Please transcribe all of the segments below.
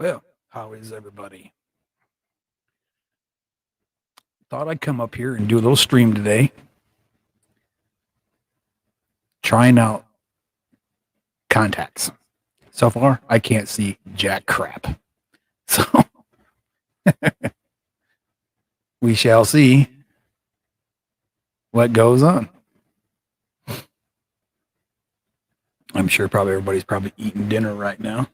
Well, how is everybody? Thought I'd come up here and do a little stream today, trying out contacts. So far, I can't see jack crap. So we shall see what goes on. I'm sure probably everybody's probably eating dinner right now.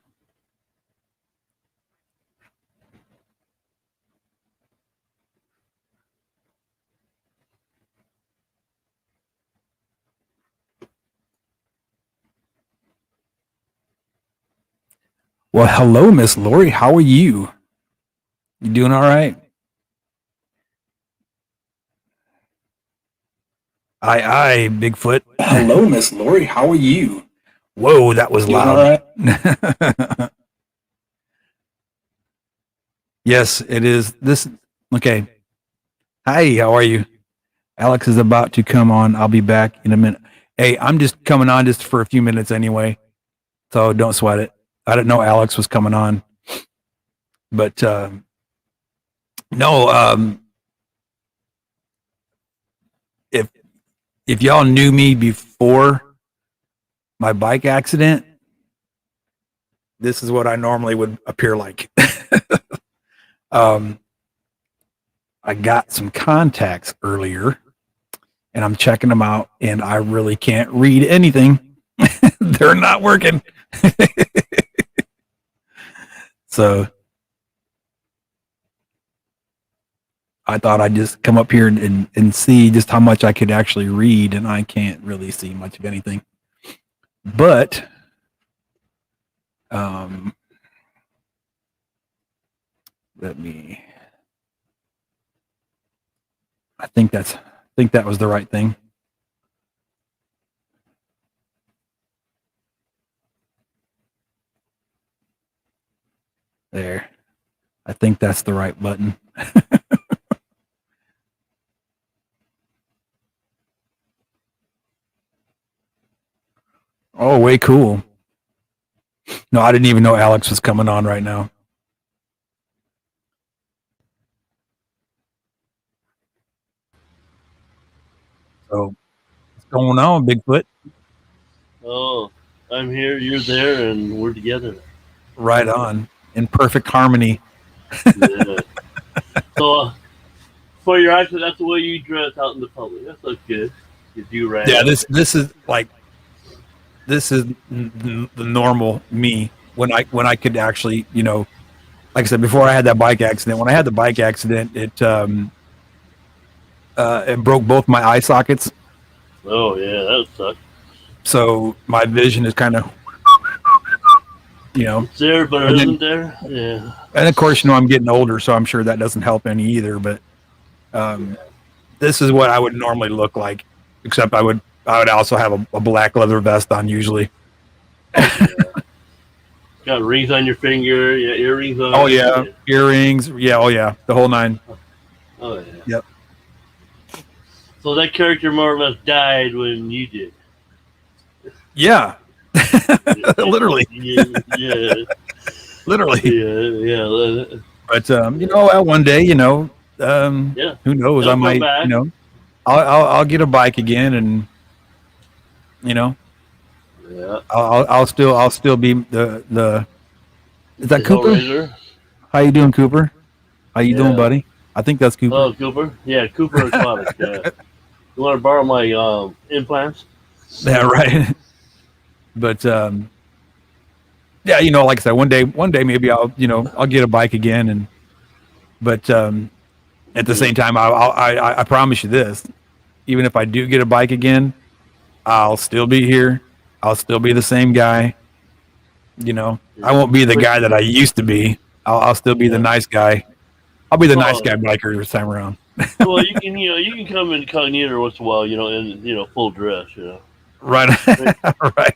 Well, hello, Miss Lori. How are you? You doing all right? Aye, Bigfoot. Hello, Miss Lori. How are you? Whoa, that was Doing loud. all right? Yes, it is. This okay. Hi, how are you? Alex is about to come on. I'll be back in a minute. Hey, I'm just coming on just for a few minutes anyway, so don't sweat it. I didn't know Alex was coming on, but no. If y'all knew me before my bike accident, this is what I normally would appear like. I got some contacts earlier and I'm checking them out and I really can't read anything. They're not working. So I thought I'd just come up here and see just how much I could actually read, and I can't really see much of anything. But let me. I think that was the right thing. There. I think that's the right button. Oh, way cool. No, I didn't even know Alex was coming on right now. So, what's going on, Bigfoot? Oh, I'm here, you're there, and we're together. Right on. In perfect harmony. Yeah. So, for your accent, that's the way you dress out in the public. That looks good. You do right. Yeah, this is the normal me when I could actually, like I said before I had that bike accident. When I had the bike accident, it broke both my eye sockets. Oh yeah, that sucks. So my vision is kind of, It's there, but it isn't there. Yeah. And of course, I'm getting older, so I'm sure that doesn't help any either. But this is what I would normally look like, except I would also have a black leather vest on usually. Yeah. Got rings on your finger, yeah, earrings on. Oh yeah, earrings. Yeah, oh yeah, the whole nine. Oh yeah. Yep. So that character more or less died when you did. Yeah. Literally. Yeah. Literally. Yeah. But one day, who knows? They'll I might, I'll get a bike again, and Yeah. I'll still be the. Is that Cooper? Razor. How you doing, Cooper? How you doing, buddy? I think that's Cooper. Oh, Cooper. Yeah, Cooper Aquatics. Yeah. You want to borrow my implants? Yeah, right. But like I said, one day maybe I'll get a bike again, but at the same time, I promise you this: even if I do get a bike again, I'll still be here. I'll still be the same guy. I won't be the guy that I used to be. I'll still be the nice guy. I'll be the nice guy biker this time around. Well, you can come incognito once in a while, in full dress, Right. Right.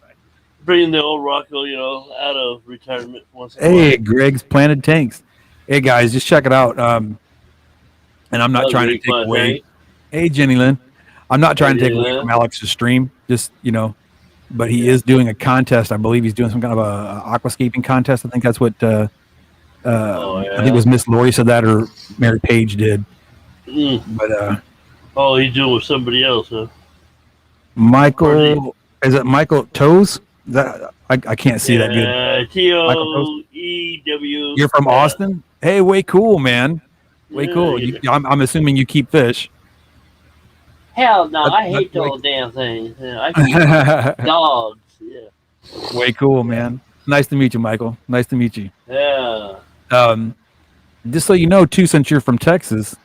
Bringing the old Rocko, out of retirement once in a while. Hey, Greg's Planted Tanks. Hey guys, just check it out. And I'm not trying to take away. Hey, Jenny Lynn. I'm not trying to take away from Alex's stream. Just but he is doing a contest. I believe he's doing some kind of a aquascaping contest. I think that's what I think it was Miss Lori said that, or Mary Page did. But oh, he's doing with somebody else, huh? Michael, is it Michael Toes? That I can't see that good. Toew. You're from Austin? Hey, way cool, man. Way cool. I'm assuming you keep fish. Hell no, I hate those damn things. Yeah, I keep dogs. Yeah. Way cool, man. Nice to meet you, Michael. Nice to meet you. Yeah. Just so you know, too, since you're from Texas,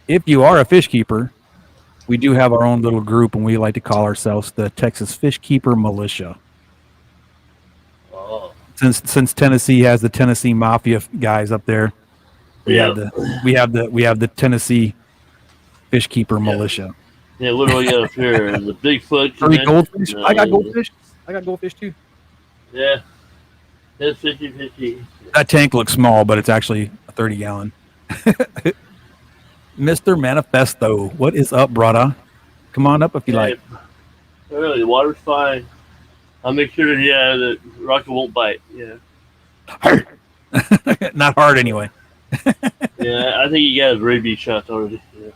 if you are a fish keeper, we do have our own little group, and we like to call ourselves the Texas Fish Keeper Militia. Oh. Since Tennessee has the Tennessee Mafia guys up there, we have the Tennessee Fish Keeper Militia. Yeah, what do I got up here? The Bigfoot. 3 goldfish. I got goldfish. I got goldfish too. Yeah. It's 50-50. That tank looks small, but it's actually a 30-gallon. Mr. Manifesto, what is up, brother? Come on up if you like. Really, the water's fine. I'll make sure that Rocko won't bite. Yeah. Not hard anyway. Yeah, I think he got his rabies shots already. Yeah.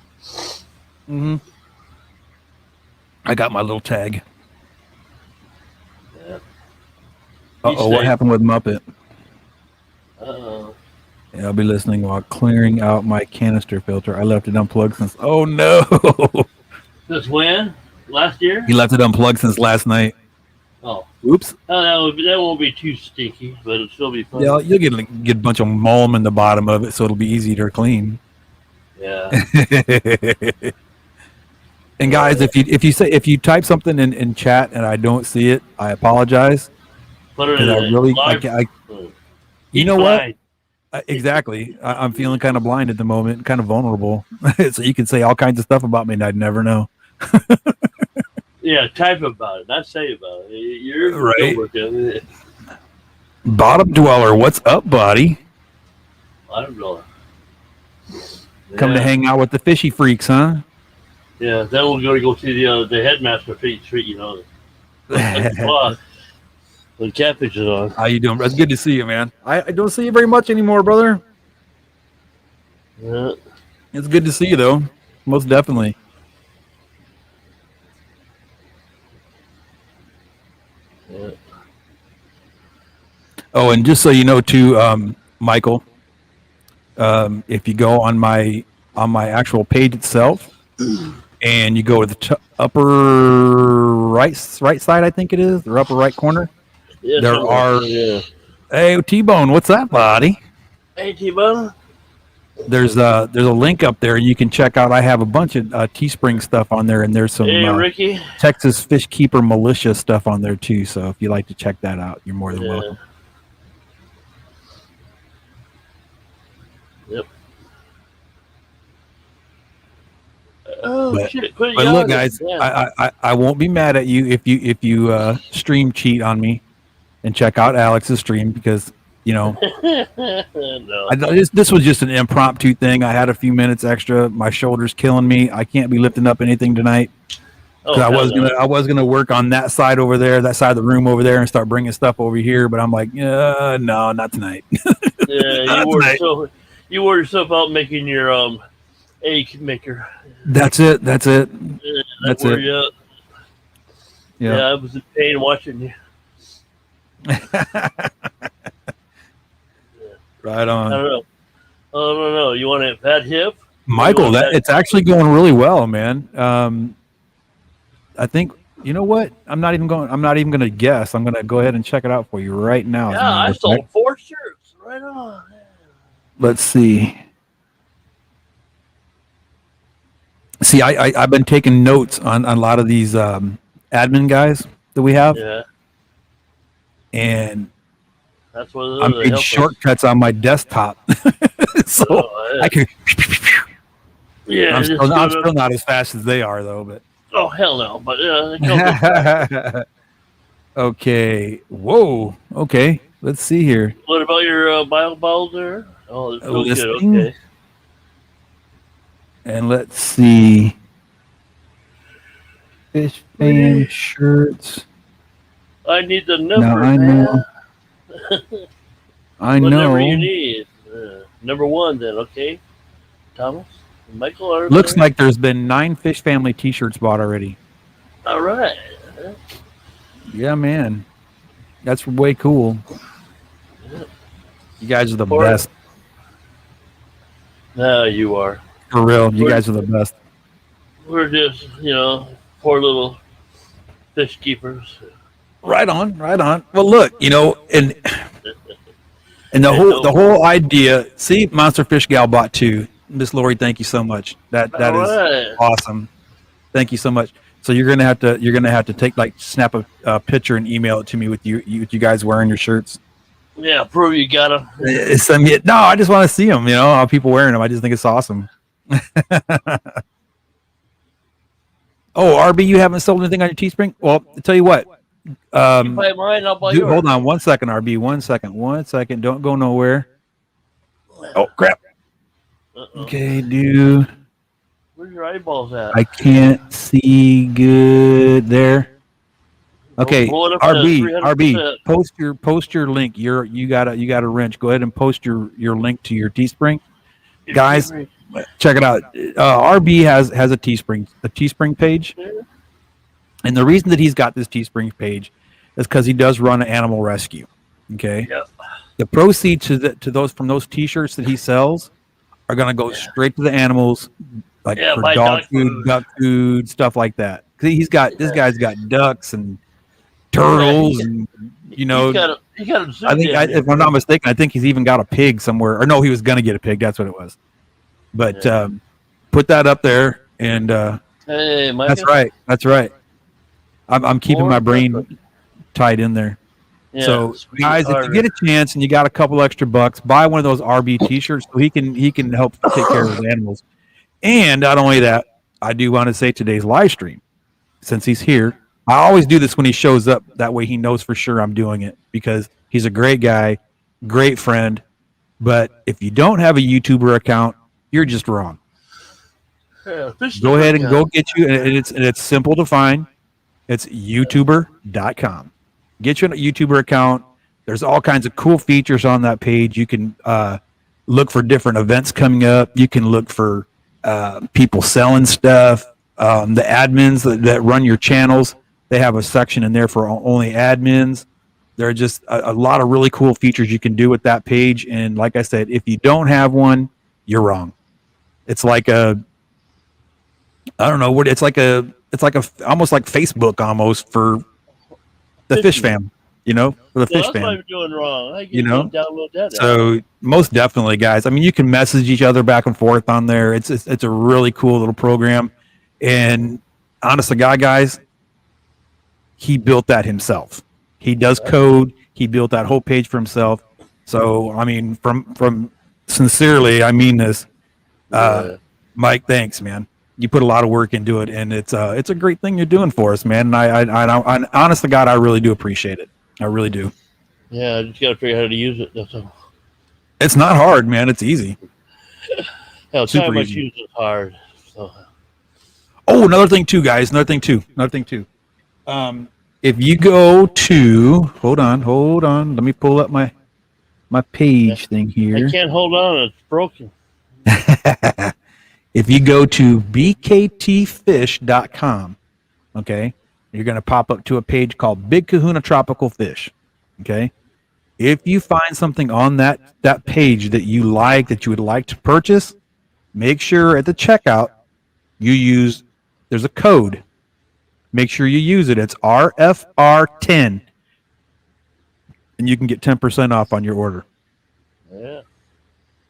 Mm-hmm. I got my little tag. Yeah. Uh-oh, what happened with Muppet? Uh-oh. Yeah, I'll be listening while clearing out my canister filter. I left it unplugged since... Oh, no! Since when? Last year? He left it unplugged since last night. Oh. Oops. Oh, that won't be too stinky, but it'll still be fun. Yeah, you'll get a bunch of mulm in the bottom of it, so it'll be easy to clean. Yeah. And guys, if you type something in chat and I don't see it, I apologize. Put it in you know what? Exactly. I'm feeling kind of blind at the moment, kind of vulnerable. So you can say all kinds of stuff about me and I'd never know. Yeah, type about it, not say about it. You're right. Bottom Dweller, what's up, buddy? Bottom Dweller. Come to hang out with the fishy freaks, huh? Yeah, then we're going to go see the headmaster treat, you know. The catfish is on. How you doing? It's good to see you, man. I don't see you very much anymore, brother. Yeah. It's good to see you, though. Most definitely. Yeah. Oh, and just so you know, too, Michael, if you go on my actual page itself, and you go to the upper right side, I think it is, or upper right corner. Yeah, there are. Yeah. Hey, T-Bone, what's that, buddy? Hey, T-Bone. There's a link up there. You can check out. I have a bunch of Teespring stuff on there, and there's some Ricky. Texas Fish Keeper Militia stuff on there too. So if you like to check that out, you're more than welcome. Yep. Oh shit! But look, guys, I won't be mad at you if you stream cheat on me and check out Alex's stream, because no. This was just an impromptu thing. I had a few minutes extra. My shoulder's killing me. I can't be lifting up anything tonight. I was gonna work on that side over there, that side of the room over there, and start bringing stuff over here. But I'm like, no, not tonight. Yeah, you wore yourself out making your egg maker. That's it. Yeah, that's it. Yeah, I was in pain watching you. Right on. I don't know. You want a fat hip, Michael? It's actually going really well, man. I think, you know what? I'm not even going to guess. I'm going to go ahead and check it out for you right now. Yeah, I sold 4 shirts. Right on. Let's see. See, I've been taking notes on a lot of these admin guys that we have. Yeah. And that's what I made shortcuts on my desktop, so I can. Yeah, I'm still not as fast as they are, though. But oh hell no! But okay. Whoa. Okay. Let's see here. What about your bio balls there? Oh, it's so good. Okay. And let's see. Fish fan shirts. I need the number. Now I know. I know. Whatever you need. number one then, okay? Thomas? Michael are Looks there? like there's been 9 Fish Family T-shirts bought already. All right. Yeah, man, that's way cool. You guys are the Or- best. No, you are. For real, you guys are the best. We're just, poor little fish keepers. Right on, right on. Well, look, and the whole idea. See, Monster Fish Gal bought 2. Miss Lori, thank you so much. That is right. awesome. Thank you so much. So you're gonna have to take snap a picture and email it to me with you guys wearing your shirts. Yeah, prove you got them. No, I just want to see them. How people wearing them. I just think it's awesome. Oh, RB, you haven't sold anything on your Teespring? Well, I'll tell you what. You buy mine, I'll buy yours. Hold on 1 second, RB. 1 second. 1 second. Don't go nowhere. Oh, crap. Uh-oh. Okay, dude. Where's your eyeballs at? I can't see good there. Okay, Blow it up to RB, 300%. post your link. You got a wrench. Go ahead and post your link to your Teespring. Guys, check it out. RB has a Teespring page. And the reason that he's got this Teespring page is because he does run an animal rescue. Okay. Yep. The proceeds from those T-shirts that he sells are going to go straight to the animals, for buy dog food, duck food, stuff like that. This guy's got ducks and turtles, and he got him I think, if I'm not mistaken, I think he's even got a pig somewhere. Or no, he was going to get a pig. That's what it was. But put that up there, and hey, Mike. That's right. I'm keeping my brain tied in there. Yeah, so, guys, if you get a chance and you got a couple extra bucks, buy one of those RB T-shirts so he can help take care of his animals. And not only that, I do want to say today's live stream, since he's here. I always do this when he shows up. That way he knows for sure I'm doing it, because he's a great guy, great friend. But if you don't have a YouTuber account, you're just wrong. Go ahead and go get you, and it's simple to find. It's YouTuber.com. Get you a YouTuber account. There's all kinds of cool features on that page. You can look for different events coming up. You can look for people selling stuff. The admins that run your channels, they have a section in there for only admins. There are just a lot of really cool features you can do with that page. And like I said, if you don't have one, you're wrong. It's like I don't know what it's like almost like Facebook almost for the fish fam, for the fish that's fam. what I'm doing wrong. I can download that. So most definitely, guys. I mean, you can message each other back and forth on there. It's a really cool little program. And honest to God, guys, he built that himself. He does code. He built that whole page for himself. So I mean, from sincerely, I mean this, Mike. Thanks, man. You put a lot of work into it, and it's a great thing you're doing for us, man. And I honest to God, I really do appreciate it. I really do. Yeah, I just got to figure out how to use it. That's all. It's not hard, man. It's easy. Hell, Super time I easy. use is hard. So. Oh, another thing too, guys. Another thing too. If you go to hold on, let me pull up my page thing here. I can't hold on; it's broken. If you go to bktfish.com, okay, you're going to pop up to a page called Big Kahuna Tropical Fish. Okay, if you find something on that page that you like, that you would like to purchase, make sure at the checkout there's a code. Make sure you use it. It's RFR10, and you can get 10% off on your order. Yeah.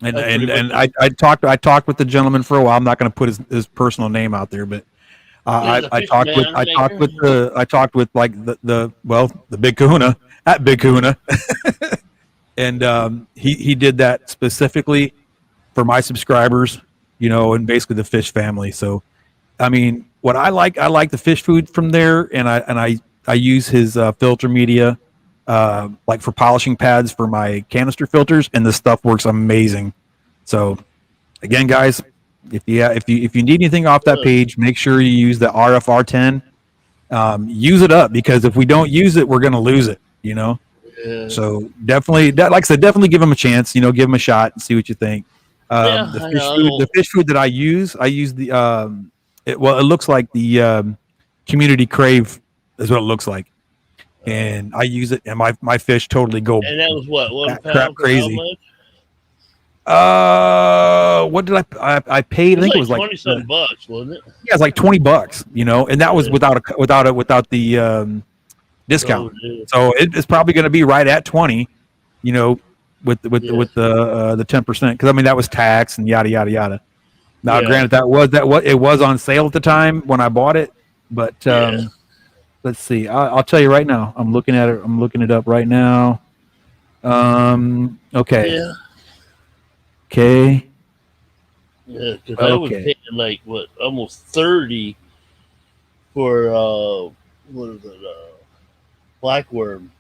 And I talked with the gentleman for a while. I'm not going to put his personal name out there, but I talked with like the Big Kahuna at Big Kahuna, and he did that specifically for my subscribers, and basically the fish family. So, I mean, what I like the fish food from there, and I use his filter media. Like for polishing pads for my canister filters, and the stuff works amazing. So again, guys, if you need anything off that page, make sure you use the RFR10. Use it up, because if we don't use it, we're going to lose it. Yeah. So definitely, like I said, definitely give them a chance. Give them a shot and see what you think. Yeah, The fish food that I use the it looks like the Community Crave is what it looks like, and I use it, and my fish totally go and that was what, crap £1 for how crazy. much? What did I paid? I think it was like 20-some bucks, wasn't it? Yeah, it's like $20, and that was without the discount. Oh, dude. So it's probably going to be right at 20, with the 10%, because I mean that was tax and yada yada yada. Now, granted, it was on sale at the time when I bought it, but let's see. I'll tell you right now. I'm looking at it. I'm looking it up right now. Okay. Yeah. Okay. Yeah, because I was paying like almost 30 for what is it? Blackworm.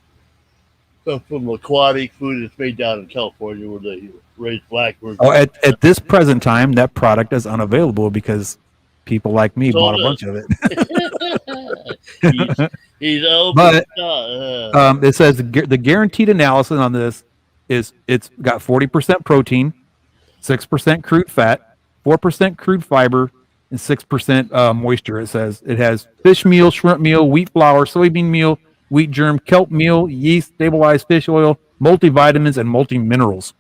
From aquatic food that's made down in California where they raise blackworms. Oh, at this present time, that product is unavailable because people like me bought a bunch of it. he's open. But it says the guaranteed analysis on this is it's got 40% protein, 6% crude fat, 4% crude fiber, and 6% moisture. It says it has fish meal, shrimp meal, wheat flour, soybean meal, wheat germ, kelp meal, yeast, stabilized fish oil, multivitamins, and multi-minerals.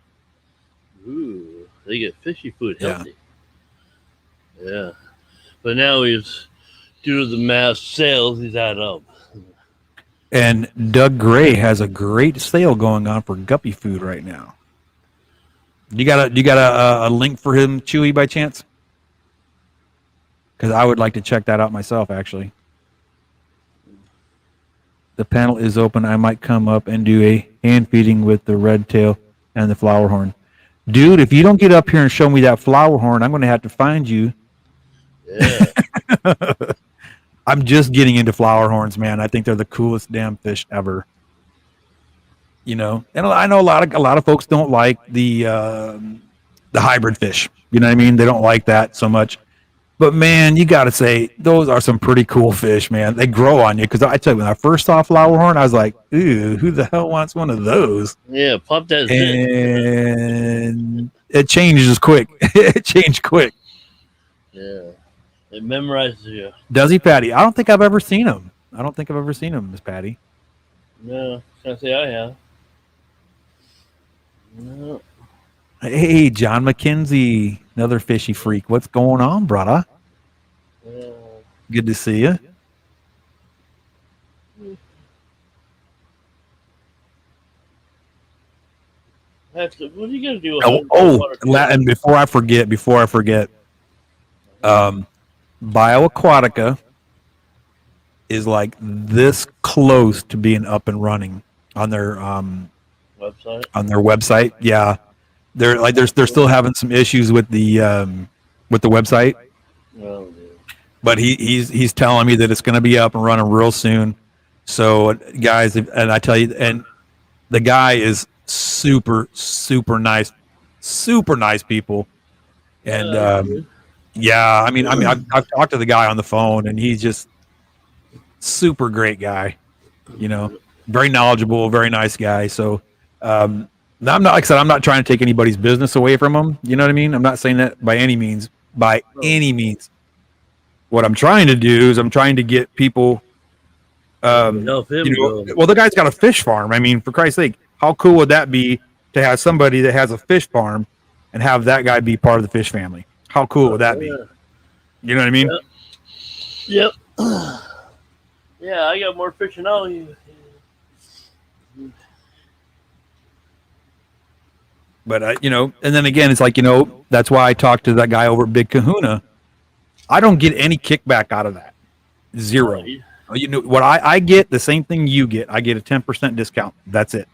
Ooh, they get fishy food healthy. Yeah. But now he's, due to the mass sales, he's out of. And Doug Gray has a great sale going on for guppy food right now. You got a link for him, Chewy, by chance? Because I would like to check that out myself, actually. The panel is open. I might come up and do a hand feeding with the red tail and the flower horn. Dude, if you don't get up here and show me that flower horn, I'm going to have to find you. Yeah. I'm just getting into flower horns, man. I think they're the coolest damn fish ever. And I know a lot of folks don't like the hybrid fish. You know what I mean? They don't like that so much. But man, you got to say those are some pretty cool fish, man. They grow on you, because I tell you, when I first saw flower horn, I was like, "Ooh, who the hell wants one of those?" Yeah, pop that. And it changes quick. It changed quick. Yeah, it memorizes you. Does he, Patty? I don't think I've ever seen him. Miss Patty. No, can't say I have. No. Hey, John McKenzie, another fishy freak. What's going on, brother? Yeah. Good to see you. What are you gonna do? And before I forget, BioAquatica is like this close to being up and running on their website. Yeah. They're still having some issues with the website, but he's telling me that it's going to be up and running real soon. So guys, and I tell you, and the guy is super nice people, and I mean I've talked to the guy on the phone, and he's just super great guy, very knowledgeable, very nice guy. So. I'm not, like I said, I'm not trying to take anybody's business away from them. You know what I mean? I'm not saying that by any means. What I'm trying to do is I'm trying to get people. Well, the guy's got a fish farm. I mean, for Christ's sake, how cool would that be to have somebody that has a fish farm and have that guy be part of the fish family? How cool would that be? You know what I mean? Yep. Yeah, I got more fish than all you. But, and then again, it's like, that's why I talked to that guy over at Big Kahuna. I don't get any kickback out of that. Zero. What I get, the same thing you get. I get a 10% discount. That's it.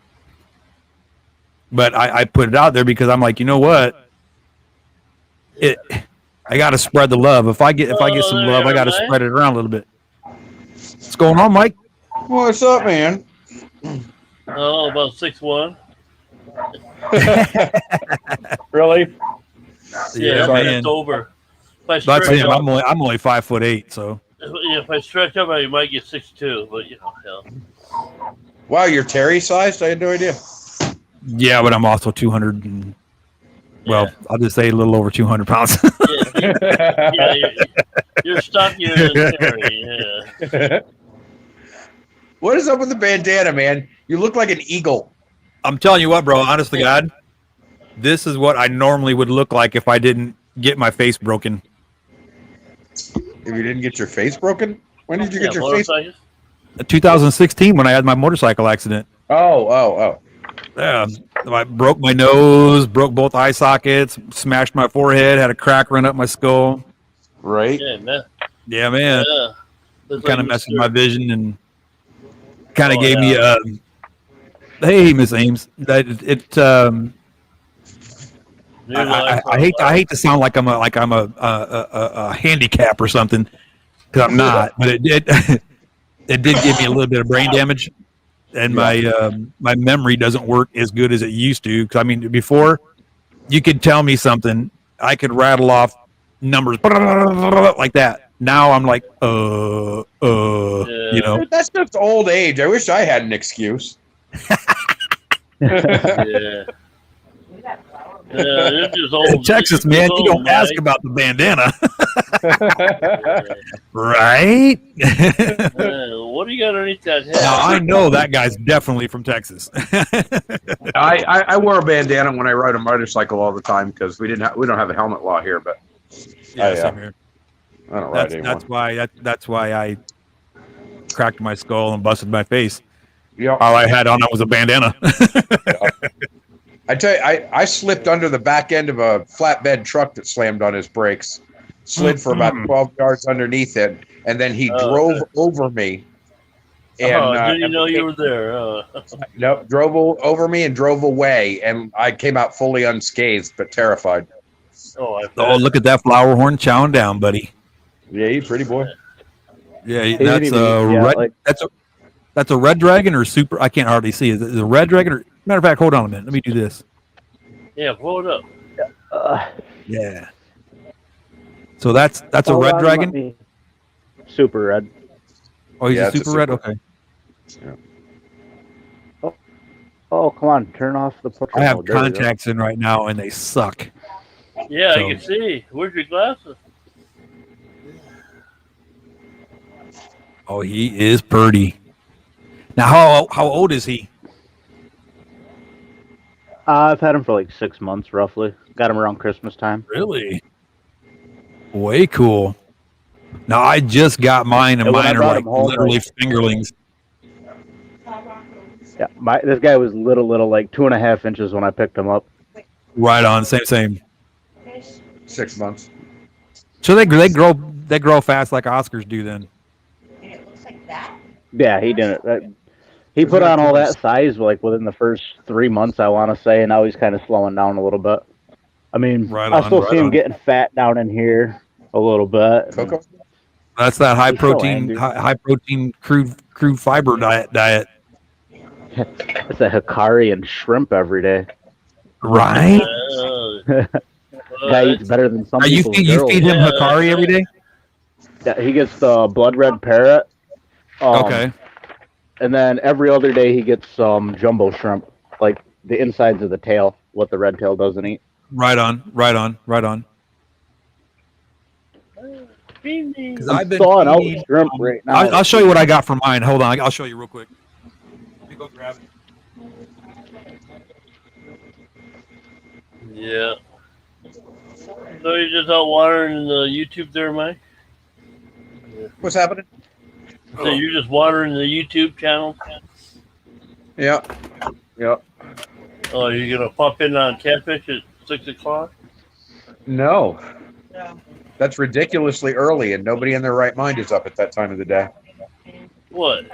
But I put it out there because I'm like, you know what? I got to spread the love. If I get some love, I got to spread it around a little bit. What's going on, Mike? What's up, man? Oh, about 6'1". Really? Yeah, that's over. That's him. I'm only 5'8", so. If I stretch up, I might get 6'2", but hell. Wow, you're Terry sized? I had no idea. Yeah, but I'm also 200. And, well, Yeah. I'll just say a little over 200 pounds. Yeah, you're stockier than Terry. Yeah. What is up with the bandana, man? You look like an eagle. I'm telling you what, bro. Honest to God, this is what I normally would look like if I didn't get my face broken. If you didn't get your face broken? When did you get your face? 2016 when I had my motorcycle accident. Oh. Yeah, I broke my nose, broke both eye sockets, smashed my forehead, had a crack run up my skull. Right. Yeah, man. Yeah, man. Yeah. Kind of messed with my vision and kind of gave me a. Hey, Miss Ames. I hate to sound like I'm a handicap or something, because I'm not. But it did give me a little bit of brain damage, and my memory doesn't work as good as it used to. Because I mean, before you could tell me something, I could rattle off numbers like that. Now I'm like, you know. That's just old age. I wish I had an excuse. Yeah. Yeah, just old. Texas, man, you don't ask about the bandana. Right? What do you got underneath that head? Now, I know that guy's definitely from Texas. I wear a bandana when I ride a motorcycle all the time because we don't have a helmet law here, but yeah, same here. I don't ride anymore. That's why I cracked my skull and busted my face. Yeah. All I had on was a bandana. I tell you, I slipped under the back end of a flatbed truck that slammed on his brakes, slid for about 12 yards underneath it, and then he drove over me. And didn't you know you were there? Nope, drove over me and drove away, and I came out fully unscathed but terrified. Oh, look at that flower horn chowing down, buddy. Yeah, you pretty boy. Yeah, that's a red. That's a red dragon or super. I can't hardly see. Is it a red dragon or? Matter of fact, hold on a minute. Let me do this. Yeah, pull it up. Yeah. So that's a red dragon. Super red. Oh, he's a super red. Okay. Yeah. Oh, come on! Turn off the portrait. I have contacts in right now, and they suck. Yeah, I can see. Where's your glasses? Oh, he is pretty. Now, how old is he? I've had him for like 6 months, roughly. Got him around Christmas time. Really? Way cool. Now, I just got mine, and mine are like literally fingerlings. Yeah, this guy was little, like 2.5 inches when I picked him up. Right on, same. 6 months. So they grow fast like Oscars do then. And it looks like that. Yeah, he didn't. He put on all that size like within the first 3 months, I want to say, and now he's kind of slowing down a little bit. I mean, I still see him getting fat down in here a little bit. Coco? That's that high protein crude fiber diet. It's a Hikari and shrimp every day. Right? Guy eats better than some people. You feed him Hikari every day? Yeah, he gets the blood red parrot. Okay. And then every other day he gets some jumbo shrimp, like the insides of the tail, what the red tail doesn't eat. Right on. Because I've been thawing out shrimp right now. I'll show you what I got from mine. Hold on, I'll show you real quick. Let me go grab it. Yeah. So you're just out watering the YouTube there, Mike? What's happening? So you're just watering the YouTube channel? Yeah. Oh, you're going to pop in on Catfish at 6 o'clock? No. That's ridiculously early, and nobody in their right mind is up at that time of the day. What?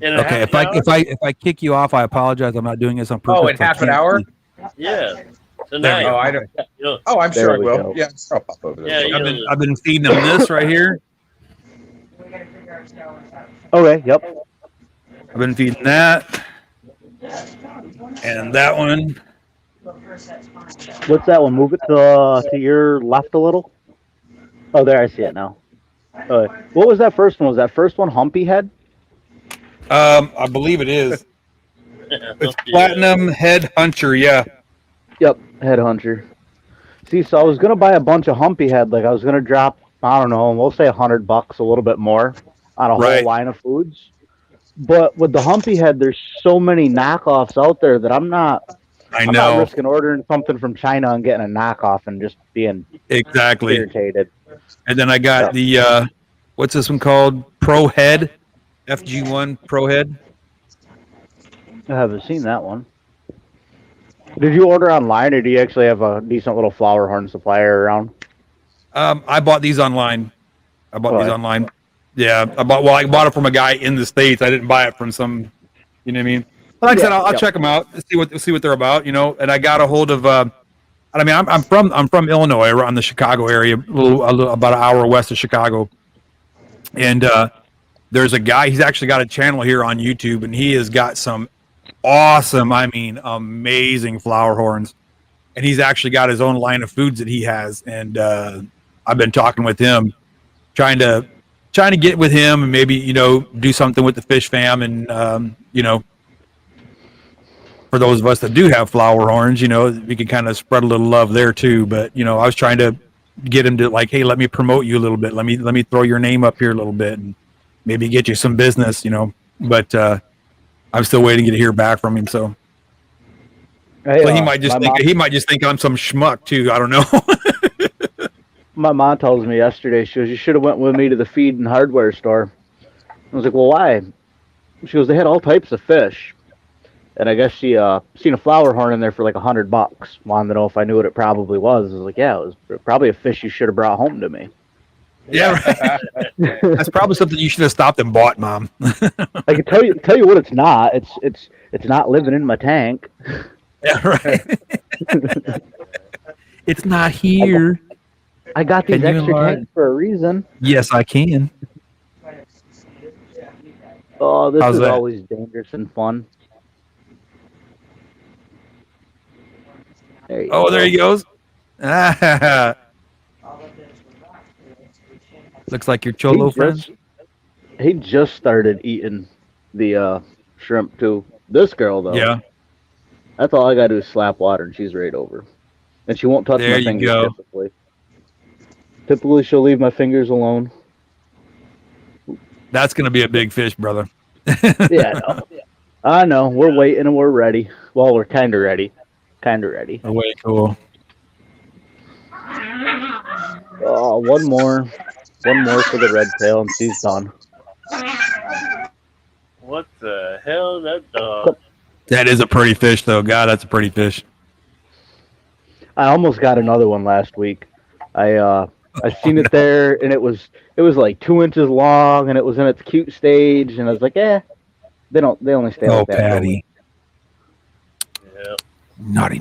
Okay, if I kick you off, I apologize. I'm not doing this on purpose. Oh, in half an hour? Yeah. Tonight. Oh, I don't. Oh, I'm sure I will. Go. Yeah, I'll pop over there. Yeah, I've been feeding them this right here. Okay, yep. I've been feeding that and that one. What's that one? Move it to your left a little. Oh, there, I see it now. What was that first one? Was that first one Humpy Head? I believe it is. It's Platinum Head Hunter, yeah. Yep, Headhunter. See, so I was gonna buy a bunch of Humpy Head. Like I was gonna drop, I don't know, we'll say $100, a little bit more, on a whole Right. line of foods. But with the Humpy Head, there's so many knockoffs out there that I'm not risking ordering something from China and getting a knockoff and just being exactly irritated. And then I got the what's this one called? Pro Head, FG1 Pro Head. I haven't seen that one. Did you order online, or do you actually have a decent little flower horn supplier around? I bought these online. Yeah, I bought it from a guy in the States. I didn't buy it from some, you know what I mean? But like I said, I'll check them out, see what they're about, you know. And I got a hold of. I mean, I'm from Illinois, around the Chicago area, a little about an hour west of Chicago. And there's a guy. He's actually got a channel here on YouTube, and he has got some awesome, I mean, amazing flower horns. And he's actually got his own line of foods that he has. And I've been talking with him, trying to get with him and maybe, you know, do something with the fish fam. And, you know, for those of us that do have flower horns, you know, we can kind of spread a little love there too. But, you know, I was trying to get him to like, hey, let me promote you a little bit. Let me throw your name up here a little bit and maybe get you some business, you know. But I'm still waiting to hear back from him. So well, he might just think I'm some schmuck too. I don't know. My mom tells me yesterday, she goes, "You should have went with me to the feed and hardware store." I was like, "Well, why?" She goes, "They had all types of fish." And I guess she seen a flower horn in there for like $100. Wanted to know if I knew what it probably was. I was like, yeah, it was probably a fish you should have brought home to me. Yeah, right. That's probably something you should have stopped and bought, Mom. I can tell you what it's not. It's not living in my tank. Yeah, right. It's not here. I got these extra tanks for a reason. Yes, I can. Oh, this is always dangerous and fun. There he goes. Looks like your Cholo friends. He just started eating the shrimp too. This girl though. Yeah. That's all I gotta do is slap water and she's right over. And she won't touch my fingers typically. Typically she'll leave my fingers alone. That's gonna be a big fish, brother. Yeah, I know. We're waiting and we're ready. Well, we're kinda ready. Ready. Oh, way cool. Oh, one more for the red tail, and she's done. What the hell, that dog? That is a pretty fish, though. God, that's a pretty fish. I almost got another one last week. I seen it there, and it was like 2 inches long, and it was in its cute stage, and I was like, they only stay like that. Oh, Patty. Yeah. Naughty.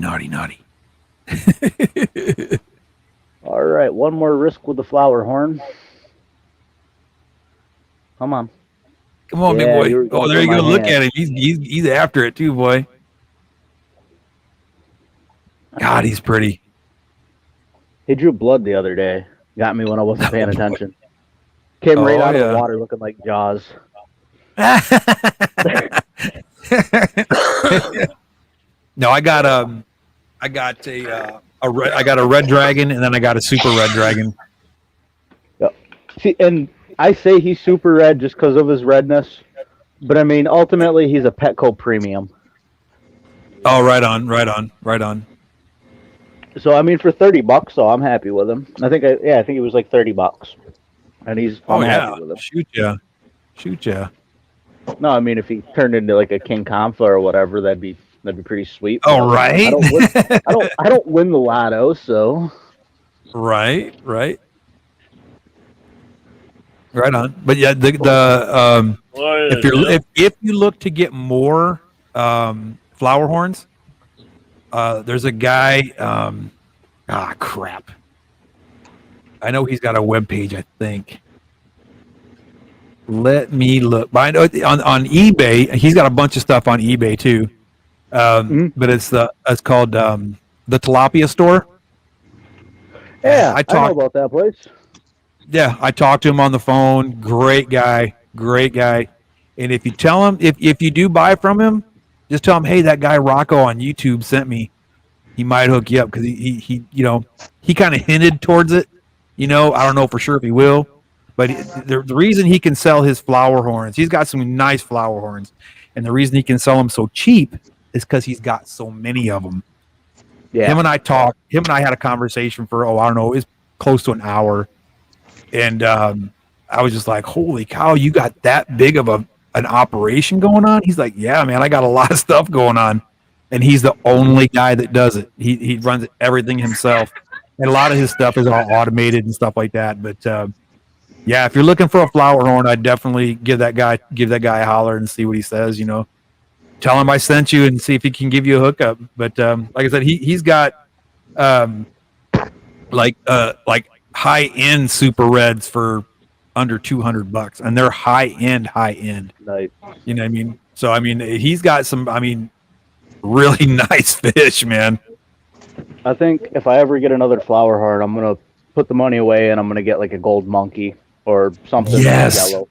All right, one more risk with the flower horn. Come on, big boy. Oh, there you go. Look at him. He's after it too, boy. God, he's pretty. He drew blood the other day. Got me when I wasn't paying attention. Came right out of the water looking like Jaws. No, I got a red dragon, and then I got a super red dragon. Yep. See, and I say he's super red just because of his redness, but I mean ultimately he's a Petco premium. Oh, right on. So I mean for $30, so I'm happy with him. I think it was like $30, and I'm happy with him. Shoot ya. No, I mean if he turned into like a King Comfa or whatever, that'd be pretty sweet. Oh, right. I don't win the lotto, so. Right on. But yeah, if you look to get more flower horns, there's a guy. Crap. I know he's got a webpage, I think. Let me look. But I know on eBay, he's got a bunch of stuff on eBay too. But it's called the Tilapia Store. Yeah, I know about that place. Yeah, I talked to him on the phone. Great guy. And if you tell him, if you do buy from him, Just tell him, hey, that guy Rocko on YouTube sent me. He might hook you up because he he kind of hinted towards it. I don't know for sure if he will, but the reason he can sell his flower horns, he's got some nice flower horns, and the reason he can sell them so cheap is because he's got so many of them. Yeah. Him and I had a conversation for I don't know, it was close to an hour, and I was just like, holy cow, you got that big of an operation going on? He's like, yeah, man, I got a lot of stuff going on. And he's the only guy that does it. He runs everything himself. And a lot of his stuff is all automated and stuff like that. But yeah, if you're looking for a flower horn, I'd definitely give that guy a holler and see what he says. Tell him I sent you and see if he can give you a hookup. But like I said, he's got like high end super reds for under $200, and they're high end. Nice. You know what I mean? So he's got some really nice fish, man. I think if I ever get another flower horn, I'm gonna put the money away and I'm gonna get like a gold monkey or something. Yes. Yellow.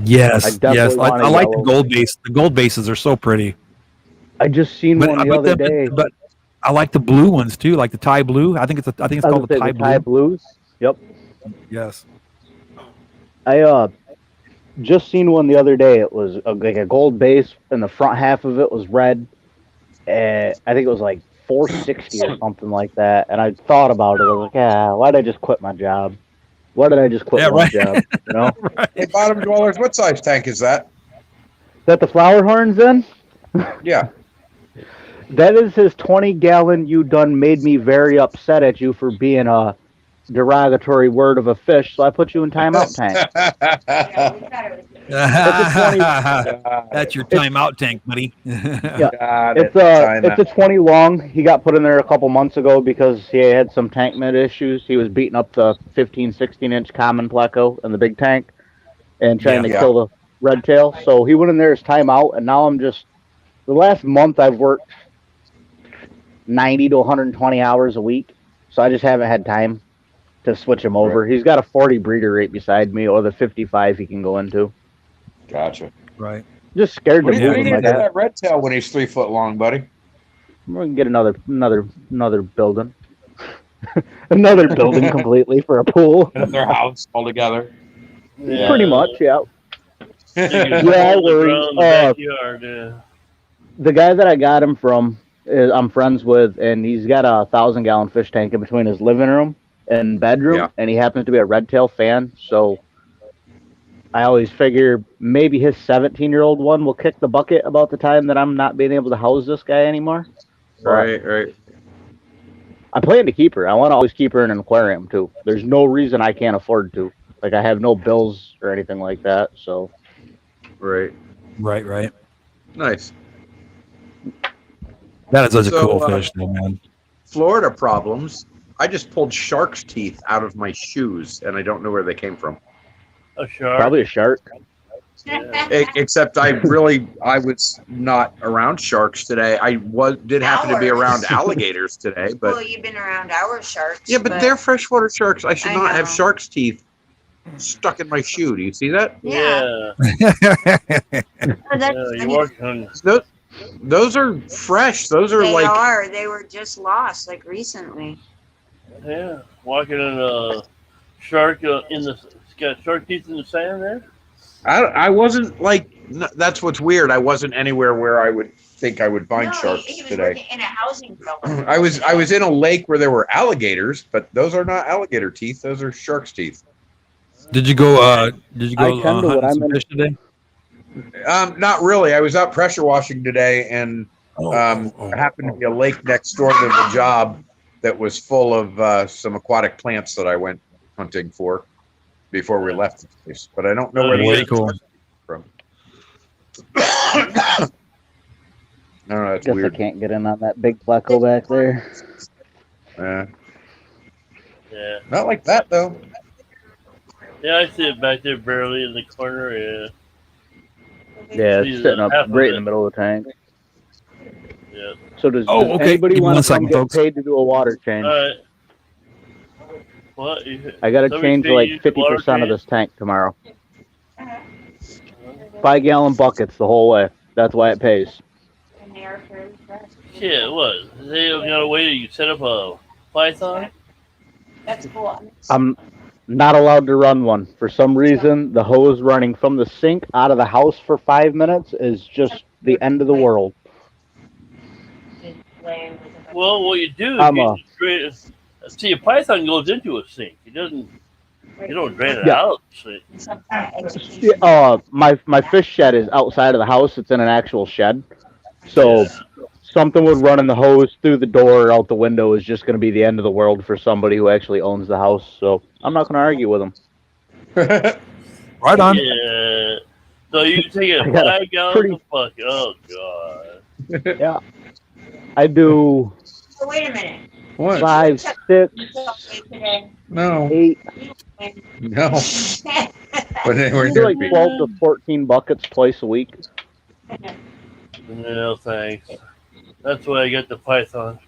Yes. I like the gold base. The gold bases are so pretty. I just seen one the other day. But I like the blue ones too, like the Thai blue. I think it's called the Thai blue. Thai blues. Yep. Yes. I just seen one the other day. It was like a gold base, and the front half of it was red. I think it was like $460 or something like that. And I thought about it. I was like, why did I just quit my job? Why did I just quit my job? Right. Hey, bottom dwellers, what size tank is that? Is that the flower horns then? Yeah. That is his 20-gallon. You done made me very upset at you for being a derogatory word of a fish, so I put you in timeout tank. That's your timeout tank, buddy. Yeah, it's a 20 long. He got put in there a couple months ago because he had some tank med issues. He was beating up the 16-inch common pleco in the big tank and trying to kill the red tail. So he went in there as timeout, and now the last month I've worked 90 to 120 hours a week, so I just haven't had time to switch him over. Right. He's got a 40 breeder right beside me, or the 55 he can go into. Gotcha. Right. Just scared to move him like that red tail when he's 3 foot long, buddy. We're gonna get another building, another building completely for a pool. Another house altogether. Yeah. Pretty much, yeah. The guy that I got him from, I'm friends with, and he's got a 1,000-gallon fish tank in between his living room and bedroom, and he happens to be a red tail fan, so I always figure maybe his 17-year-old one will kick the bucket about the time that I'm not being able to house this guy anymore. Right. I plan to keep her. I want to always keep her in an aquarium, too. There's no reason I can't afford to. Like, I have no bills or anything like that, so. Right. Nice. That is such a cool fish, though, man. Florida problems. I just pulled shark's teeth out of my shoes, and I don't know where they came from. A shark? Probably a shark. Yeah. Except I was not around sharks today. I did happen to be around alligators today, but well, you've been around our sharks. Yeah, but they're freshwater sharks. I should not have shark's teeth stuck in my shoe. Do you see that? Yeah. Those are fresh. Those are They were just lost like recently. Yeah, walking in a shark got shark teeth in the sand there. I wasn't that's what's weird. I wasn't anywhere where I would think I would find sharks he was today. working in a housing building. I was in a lake where there were alligators, but those are not alligator teeth. Those are shark's teeth. Did you go hunting some fish today? Not really. I was out pressure washing today, and there happened to be a lake next door to the job that was full of some aquatic plants that I went hunting for before we left the place. But I don't know where they came from. No, that's weird. I can't get in on that big pleco back there. Yeah. Not like that, though. Yeah, I see it back there barely in the corner. Yeah. Yeah, it's sitting up right in the middle of the tank. Yeah. So does anybody want to get paid to do a water change? All right. What? I got to change like 50% of this tank tomorrow. 5-gallon buckets the whole way. That's why it pays. they are fairly fresh. Yeah, what? They got a way you set up a python? That's cool. I'm not allowed to run one. For some reason, the hose running from the sink out of the house for 5 minutes is just the end of the world. Well, what you do is you drain. See, a python goes into a sink. It doesn't. You don't drain it out. My fish shed is outside of the house. It's in an actual shed. So something would run in the hose through the door or out the window is just going to be the end of the world for somebody who actually owns the house. So I'm not going to argue with them. Right on. Yeah. So you can take it 5 gallons of bucket. Oh, God. Yeah. I do. So wait a minute. What? 5, 6, No. 8. No. But they were I do like 12 to 14 buckets twice a week. No, thanks. That's why I got the python.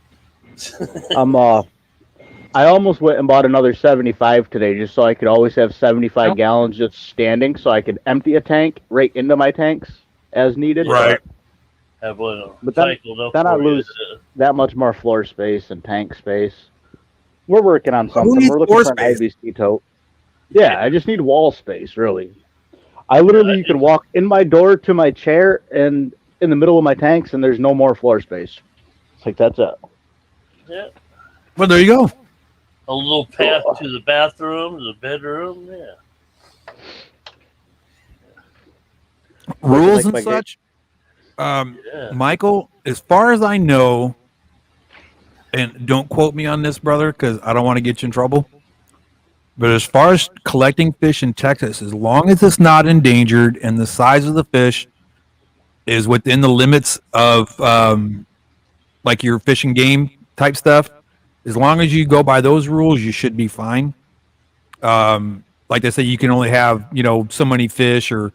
I almost went and bought another 75 today just so I could always have 75 gallons just standing so I could empty a tank right into my tanks as needed. Right. Have one But then I lose that much more floor space and tank space. We're working on something. We're looking for an IBC tote. Yeah, I just need wall space, really. I literally, you could walk in my door to my chair and in the middle of my tanks, and there's no more floor space. Like, that's it. Yeah. Well, there you go. A little path to the bathroom, the bedroom, yeah. Rules and such. Michael, as far as I know, and don't quote me on this, brother, because I don't want to get you in trouble. But as far as collecting fish in Texas, as long as it's not endangered and the size of the fish is within the limits of like your fish and game type stuff, as long as you go by those rules, you should be fine. Like they say, you can only have, so many fish or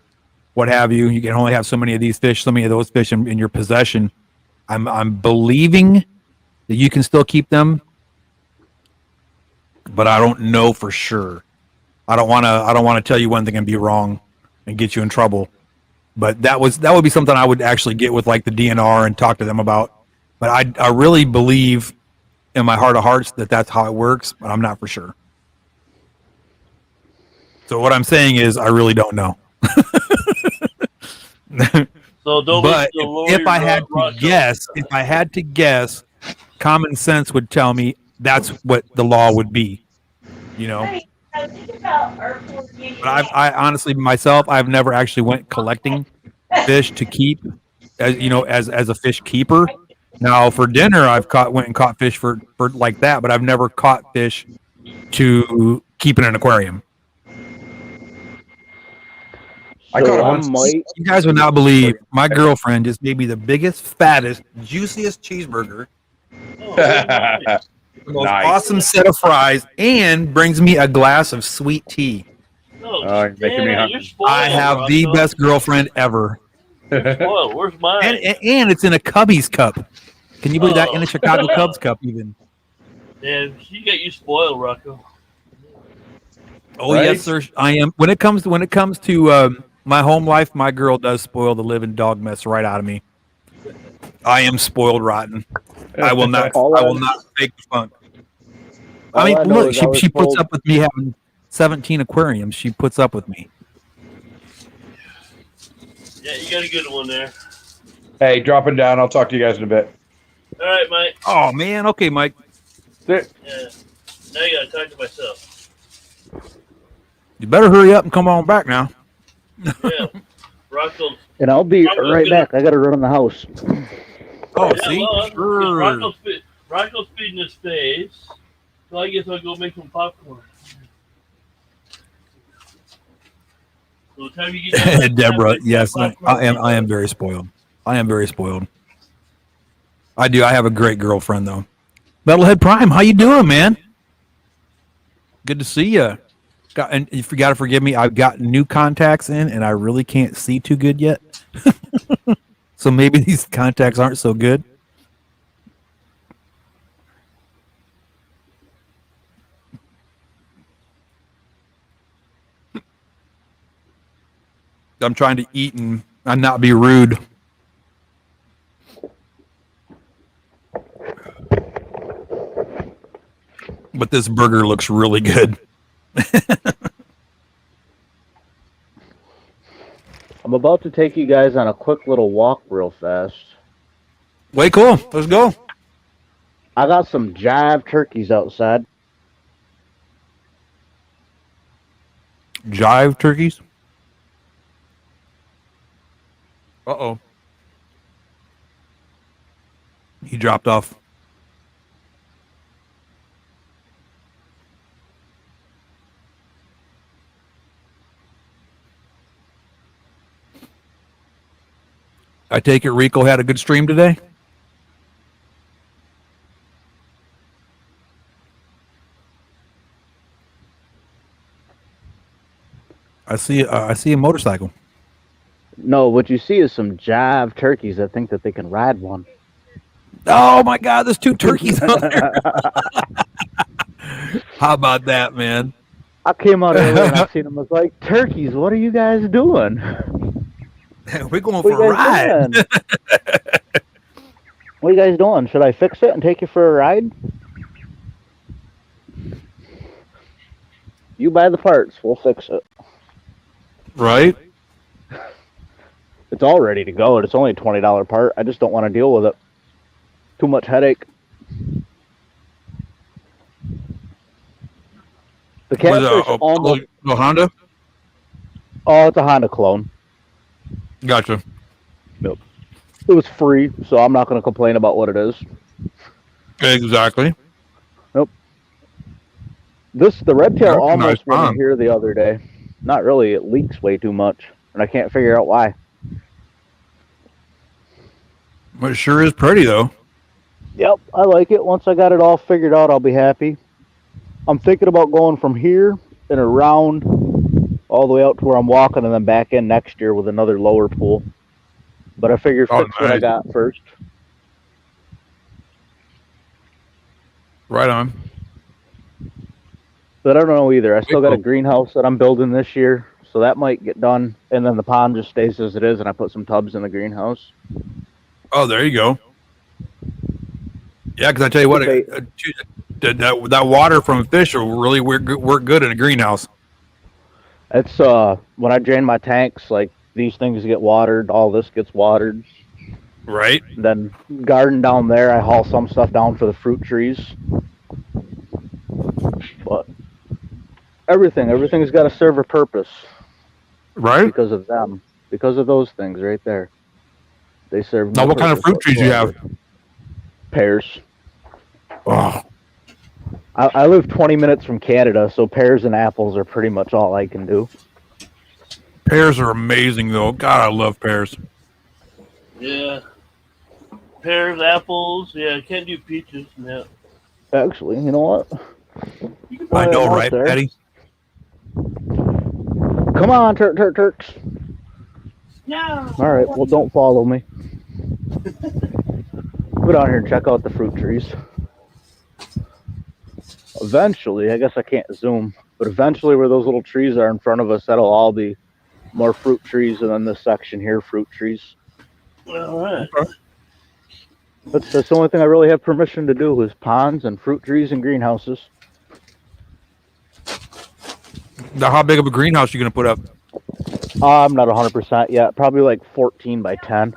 what have you. You can only have so many of these fish, so many of those fish in your possession. I'm believing that you can still keep them, but I don't know for sure. I don't want to tell you one thing and be wrong and get you in trouble. But that would be something I would actually get with like the DNR and talk to them about. But I really believe in my heart of hearts that that's how it works, but I'm not for sure. So what I'm saying is I really don't know. So don't. But if I had to guess, common sense would tell me that's what the law would be. But I honestly myself, I've never actually went collecting fish to keep, as a fish keeper. Now for dinner, went and caught fish for like that, but I've never caught fish to keep in an aquarium. You guys would not believe my girlfriend just gave me the biggest, fattest, juiciest cheeseburger, the most awesome set of fries, and brings me a glass of sweet tea. You're making me hungry. I have the best girlfriend ever. Spoiled. Where's mine? And it's in a Cubbies cup. Can you believe that? In a Chicago Cubs cup, even. Yeah, she got you spoiled, Rocko. Oh right? Yes, sir. I am. When it comes to my home life, my girl does spoil the living dog mess right out of me. I am spoiled rotten. I will not fake the funk. I mean, look, she puts up with me having 17 aquariums. She puts up with me. Yeah, you got a good one there. Hey, dropping down. I'll talk to you guys in a bit. All right, Mike. Oh, man. Okay, Mike. Yeah. Now you got to talk to myself. You better hurry up and come on back now. Yeah. Rocko's. And I'll be right back. I got to run in the house. Oh, yeah, see? Well, sure. Rocko's feeding his face. So I guess I'll go make some popcorn. So the time you get Deborah, yes, I am very spoiled. I am very spoiled. I do. I have a great girlfriend though. Metalhead Prime, how you doing, man? Good to see you. And you got to forgive me. I've got new contacts in, and I really can't see too good yet. So maybe these contacts aren't so good. I'm trying to eat and not be rude. But this burger looks really good. I'm about to take you guys on a quick little walk real fast. Way cool. Let's go. I got some jive turkeys outside. Jive turkeys? Uh-oh. He dropped off. I take it Rocko had a good stream today? I see a motorcycle. No, what you see is some jive turkeys that think that they can ride one. Oh my God, there's 2 turkeys out there. How about that, man? I came out earlier and I seen them. I was like, turkeys, what are you guys doing? We're going for a ride. What are you guys doing? Should I fix it and take you for a ride? You buy the parts, we'll fix it. Right? It's all ready to go. It's only a $20 part. I just don't want to deal with it. Too much headache. The catfish almost... a Honda? Oh, it's a Honda clone. Gotcha. Nope. It was free, so I'm not going to complain about what it is. Exactly. Nope. The red tail almost nice went in here the other day. Not really. It leaks way too much, and I can't figure out why. Well, it sure is pretty, though. Yep, I like it. Once I got it all figured out, I'll be happy. I'm thinking about going from here and around all the way out to where I'm walking and then back in next year with another lower pool. But I figure fix what I got first. Right on. But I don't know either. I still got a greenhouse that I'm building this year, so that might get done. And then the pond just stays as it is, and I put some tubs in the greenhouse. Oh, there you go. Yeah, because I tell you what, that water from fish will really work good in a greenhouse. It's when I drain my tanks, like these things get watered, all this gets watered. Right. Then garden down there, I haul some stuff down for the fruit trees. But everything's got to serve a purpose. Right. Because of them, because of those things right there. They serve. Now, what kind of fruit trees do you have? Pears. Oh. I live 20 minutes from Canada, so pears and apples are pretty much all I can do. Pears are amazing, though. God, I love pears. Yeah. Pears, apples. Yeah, can't do peaches. No. Actually, you know what? I know, right, Patty? Come on, Turks. No. All right, well, don't follow me. Go down here and check out the fruit trees. Eventually, I guess I can't zoom, but eventually where those little trees are in front of us, that'll all be more fruit trees, and then this section here, fruit trees. All right. That's the only thing I really have permission to do is ponds and fruit trees and greenhouses. Now, how big of a greenhouse are you going to put up? I'm not 100% yet. Probably like 14 by 10.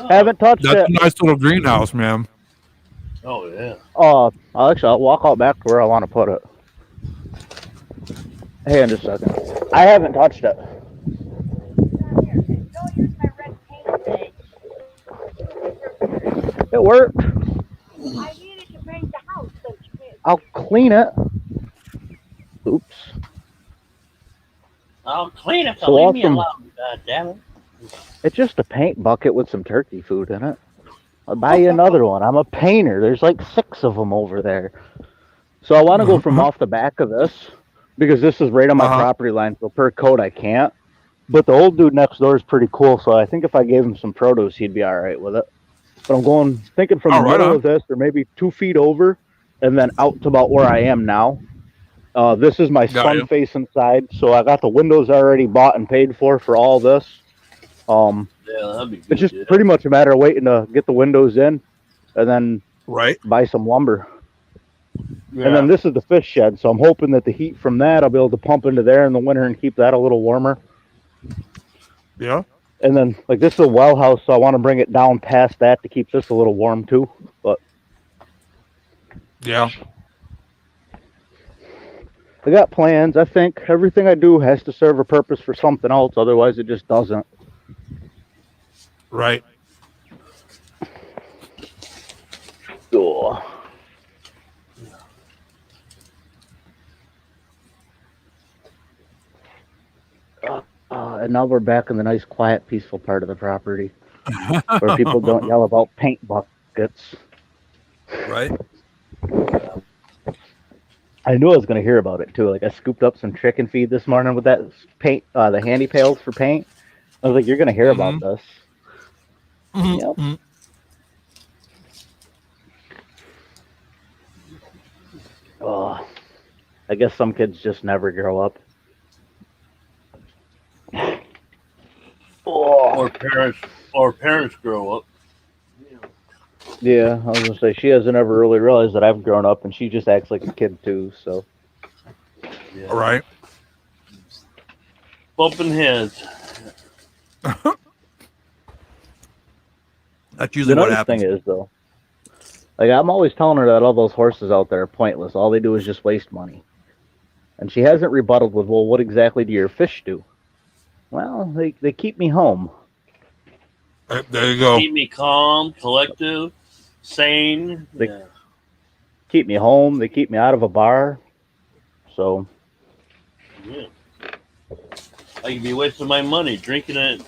Haven't touched it. That's a nice little greenhouse, man. Oh, yeah. I'll walk out back to where I want to put it. Hey, in just a second. I haven't touched it. It worked. I needed to paint the house, so you can't. I'll clean it. Oops. I'll clean it. So Leave me awesome. alone. God damn it. It's just a paint bucket with some turkey food in it. I'll buy you another one. I'm a painter. There's like 6 of them over there. So I want to go from off the back of this because this is right on my property line. So per code, I can't. But the old dude next door is pretty cool. So I think if I gave him some produce, he'd be all right with it. But I'm thinking from the middle of this or maybe 2 feet over and then out to about where I am now. This is my sun-facing side. So I got the windows already bought and paid for all this. Yeah, that'd be good. It's just pretty much a matter of waiting to get the windows in and then buy some lumber. Yeah. And then this is the fish shed, so I'm hoping that the heat from that I'll be able to pump into there in the winter and keep that a little warmer. Yeah. And then, like, this is a well house, so I want to bring it down past that to keep this a little warm too. But yeah, I got plans. I think everything I do has to serve a purpose for something else, otherwise it just doesn't. Right. Oh. And now we're back in the nice, quiet, peaceful part of the property where people don't yell about paint buckets. Right. I knew I was going to hear about it too. Like, I scooped up some chicken feed this morning with that paint, the handy pails for paint. I was like, "You're going to hear about this." Yep. Oh, I guess some kids just never grow up. Or parents grow up. Yeah, I was gonna say she hasn't ever really realized that I've grown up, and she just acts like a kid too. So, yeah. All right, bumping heads. That's usually what happens. The thing is, though, like, I'm always telling her that all those horses out there are pointless. All they do is just waste money, and she hasn't rebutted with, "Well, what exactly do your fish do?" Well, they keep me home. There you go. Keep me calm, collective, sane. They keep me home. They keep me out of a bar. So, yeah, I could be wasting my money drinking it.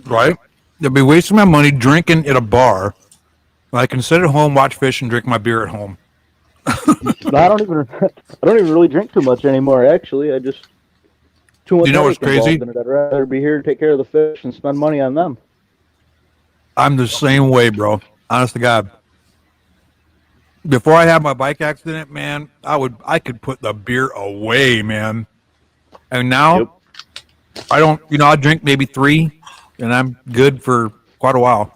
Right. I'd be wasting my money drinking at a bar. I can sit at home, watch fish, and drink my beer at home. No, I don't even really drink too much anymore. Actually, I just too much. You know what's crazy? I'd rather be here and take care of the fish and spend money on them. I'm the same way, bro. Honest to God. Before I had my bike accident, man, I could put the beer away, man. And now, I don't. I drink maybe 3, and I'm good for quite a while.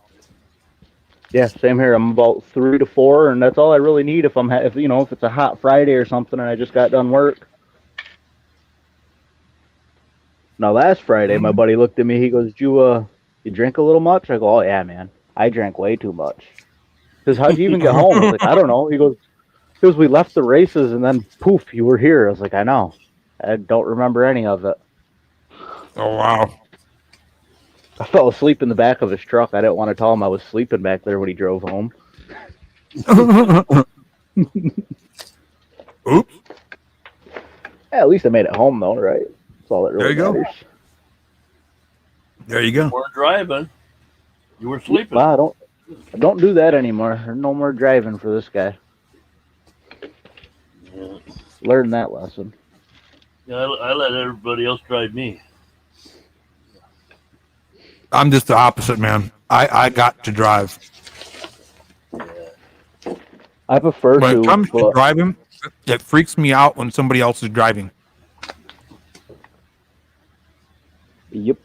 Yeah, same here. I'm about 3 to 4, and that's all I really need if if it's a hot Friday or something, and I just got done work. Now, last Friday, my buddy looked at me. He goes, "You drink a little much?" I go, "Oh yeah, man. I drank way too much." Because how'd you even get home? I was like, "I don't know." He goes, "We left the races, and then poof, you were here." I was like, "I know. I don't remember any of it." Oh wow. I fell asleep in the back of his truck. I didn't want to tell him I was sleeping back there when he drove home. Oops. Yeah, at least I made it home, though, right? That's all that really matters. There you go. You weren't driving. You were sleeping. Well, I don't do that anymore. There's no more driving for this guy. Yeah. Learn that lesson. Yeah, I let everybody else drive me. I'm just the opposite, man. I got to drive. I prefer when it comes to driving, it freaks me out when somebody else is driving. Yep.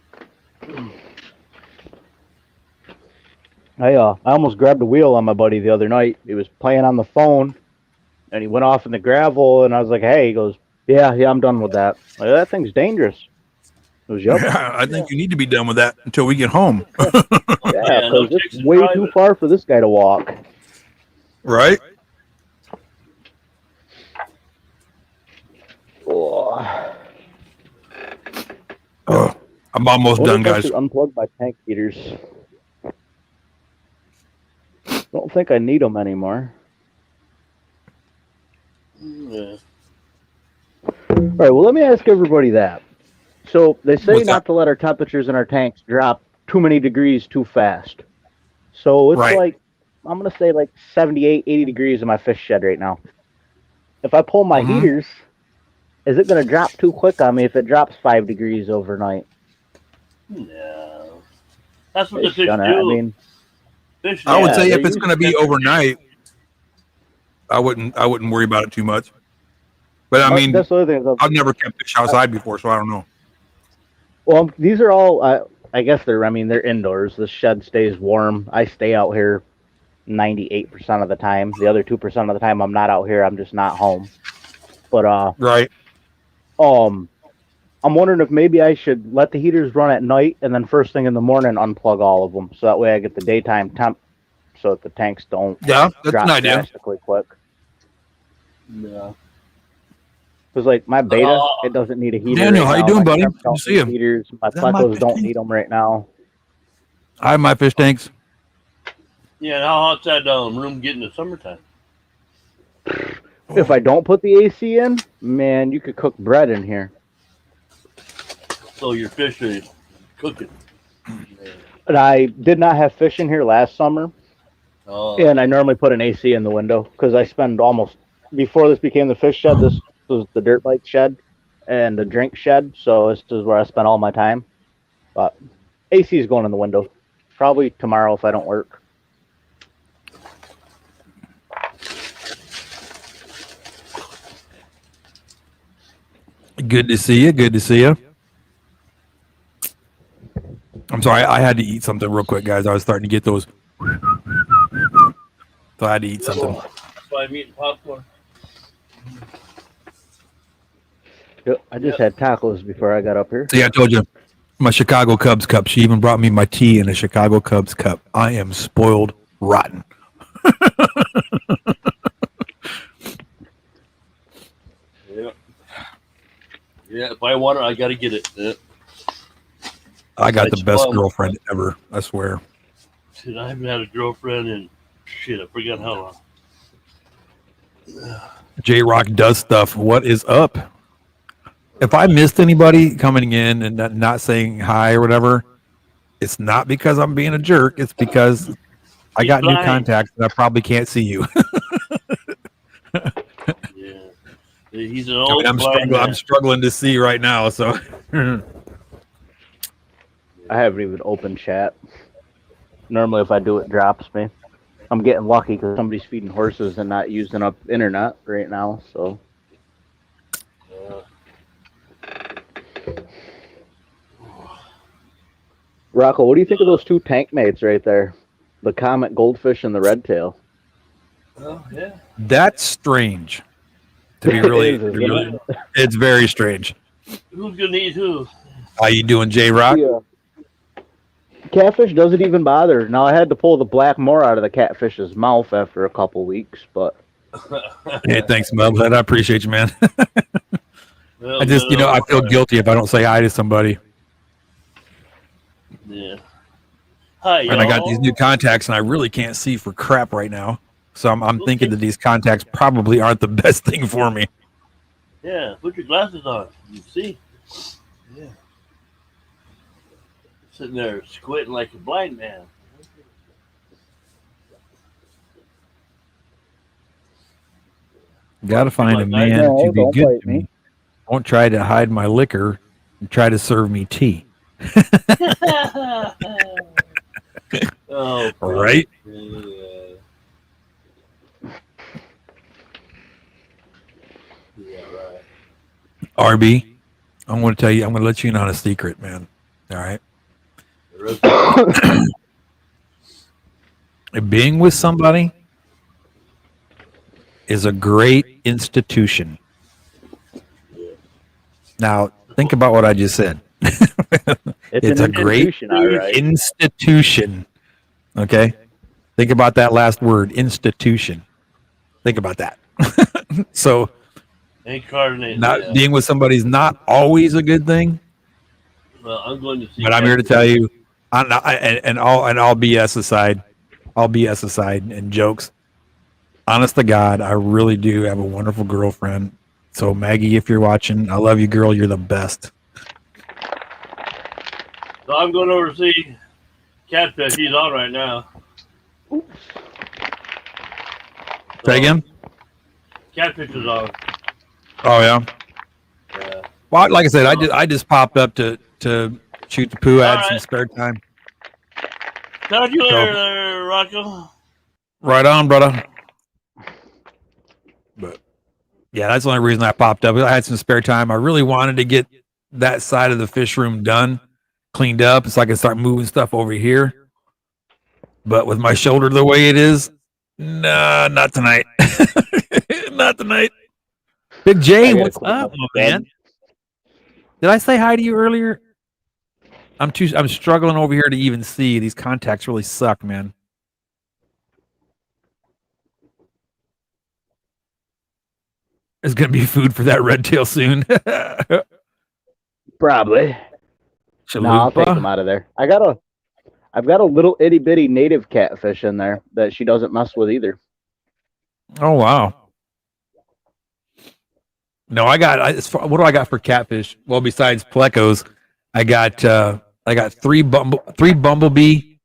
I almost grabbed a wheel on my buddy the other night. He was playing on the phone, and he went off in the gravel, and I was like, "Hey," he goes, "Yeah, I'm done with that. Like, that thing's dangerous." It was, "Yep." Yeah, I think you need to be done with that until we get home. Yeah, because it's way too far for this guy to walk. Right? Oh. I'm almost done, guys. I should unplug my tank heaters. Don't think I need them anymore. Yeah. All right, well, let me ask everybody that. So they say not to let our temperatures in our tanks drop too many degrees too fast. So it's like, I'm going to say like 78, 80 degrees in my fish shed right now. If I pull my heaters, is it going to drop too quick on me if it drops 5 degrees overnight? No. That's what the fish do. I mean, I would say if it's going to be overnight, I wouldn't worry about it too much. But I mean, that's the other thing. I've never kept fish outside before, so I don't know. Well, these are all, I guess they're indoors. The shed stays warm. I stay out here, 98% of the time. The other 2% of the time I'm not out here, I'm just not home. But right. I'm wondering if maybe I should let the heaters run at night and then first thing in the morning unplug all of them, so that way I get the daytime temp, so that the tanks don't that's drop an idea. drastically quick. Yeah. Because like my beta, it doesn't need a heater. Daniel, right how you now. doing, My buddy? temp Good don't to see need you. heaters. My that my plecos fish don't tanks? need them right now. I have my fish tanks. Yeah, and how hot's that room get in the summertime? If I don't put the AC in, man, you could cook bread in here. So your fish are cooking. And I did not have fish in here last summer, and I normally put an AC in the window because I spend almost, before this became the fish shed, this was the dirt bike shed and the drink shed, so this is where I spent all my time. But AC is going in the window. Probably tomorrow if I don't work. Good to see you. Good to see you. I'm sorry, I had to eat something real quick, guys. I was starting to get those. So I had to eat something. That's why I'm eating popcorn. I just had tacos before I got up here. See, I told you, my Chicago Cubs cup. She even brought me my tea in a Chicago Cubs cup. I am spoiled rotten. Yeah. Yeah, if I want it, I got to get it. Yeah. I got the best girlfriend ever. I swear. Shit, I haven't had a girlfriend in I forgot how long. J-Rock does stuff. What is up? If I missed anybody coming in and not saying hi or whatever, it's not because I'm being a jerk. It's because I got new contacts and I probably can't see you. Yeah, he's an old. I'm struggling to see right now. So I haven't even opened chat. Normally, if I do, it drops me. I'm getting lucky because somebody's feeding horses and not using up internet right now. So. Rocko, what do you think of those two tank mates right there? The comet goldfish and the red tail. Oh, yeah. That's strange. To be really, it's very strange. Who's gonna eat who? How you doing, J-Rock? Yeah. Catfish doesn't even bother. Now I had to pull the black more out of the catfish's mouth after a couple weeks, but. Hey, thanks, Mub. I appreciate you, man. Well, I just, I feel guilty if I don't say hi to somebody. Yeah. Hi, and I got these new contacts, and I really can't see for crap right now. So I'm thinking that these contacts probably aren't the best thing for me. Yeah, put your glasses on. You see? Yeah. Sitting there squinting like a blind man. Got to find a man to be good to me. Won't try to hide my liquor and try to serve me tea. Oh, right? Yeah, right. RB, I'm going to tell you, I'm going to let you in on a secret, man. All right? Being with somebody is a great institution. Now, think about what I just said. It's a great institution. Okay? Think about that last word, institution. Think about that. So, incarnate. Being with somebody is not always a good thing. Well, I'm going to see. But I'm here to tell you, all BS aside, and jokes. Honest to God, I really do have a wonderful girlfriend. So Maggie, if you're watching, I love you, girl. You're the best. So I'm going over to see Catfish. He's on right now. Say again? Catfish is on. Oh yeah. Yeah. Well, like I said, I just popped up to shoot the poo. I had some spare time. Talk to you later, Rocko. Right on, brother. But yeah, that's the only reason I popped up. I had some spare time. I really wanted to get that side of the fish room done, cleaned up, so I can start moving stuff over here. But with my shoulder the way it is, No, not tonight. Not tonight. Big J, what's up, my man? Did I say hi to you earlier? I'm struggling over here to even see. These contacts really suck, man. There's gonna be food for that red tail soon. Probably. Chalupa? No, I'll take them out of there. I've got a little itty bitty native catfish in there that she doesn't mess with either. Oh wow. No, what do I got for catfish? Well, besides plecos, I got three bumblebee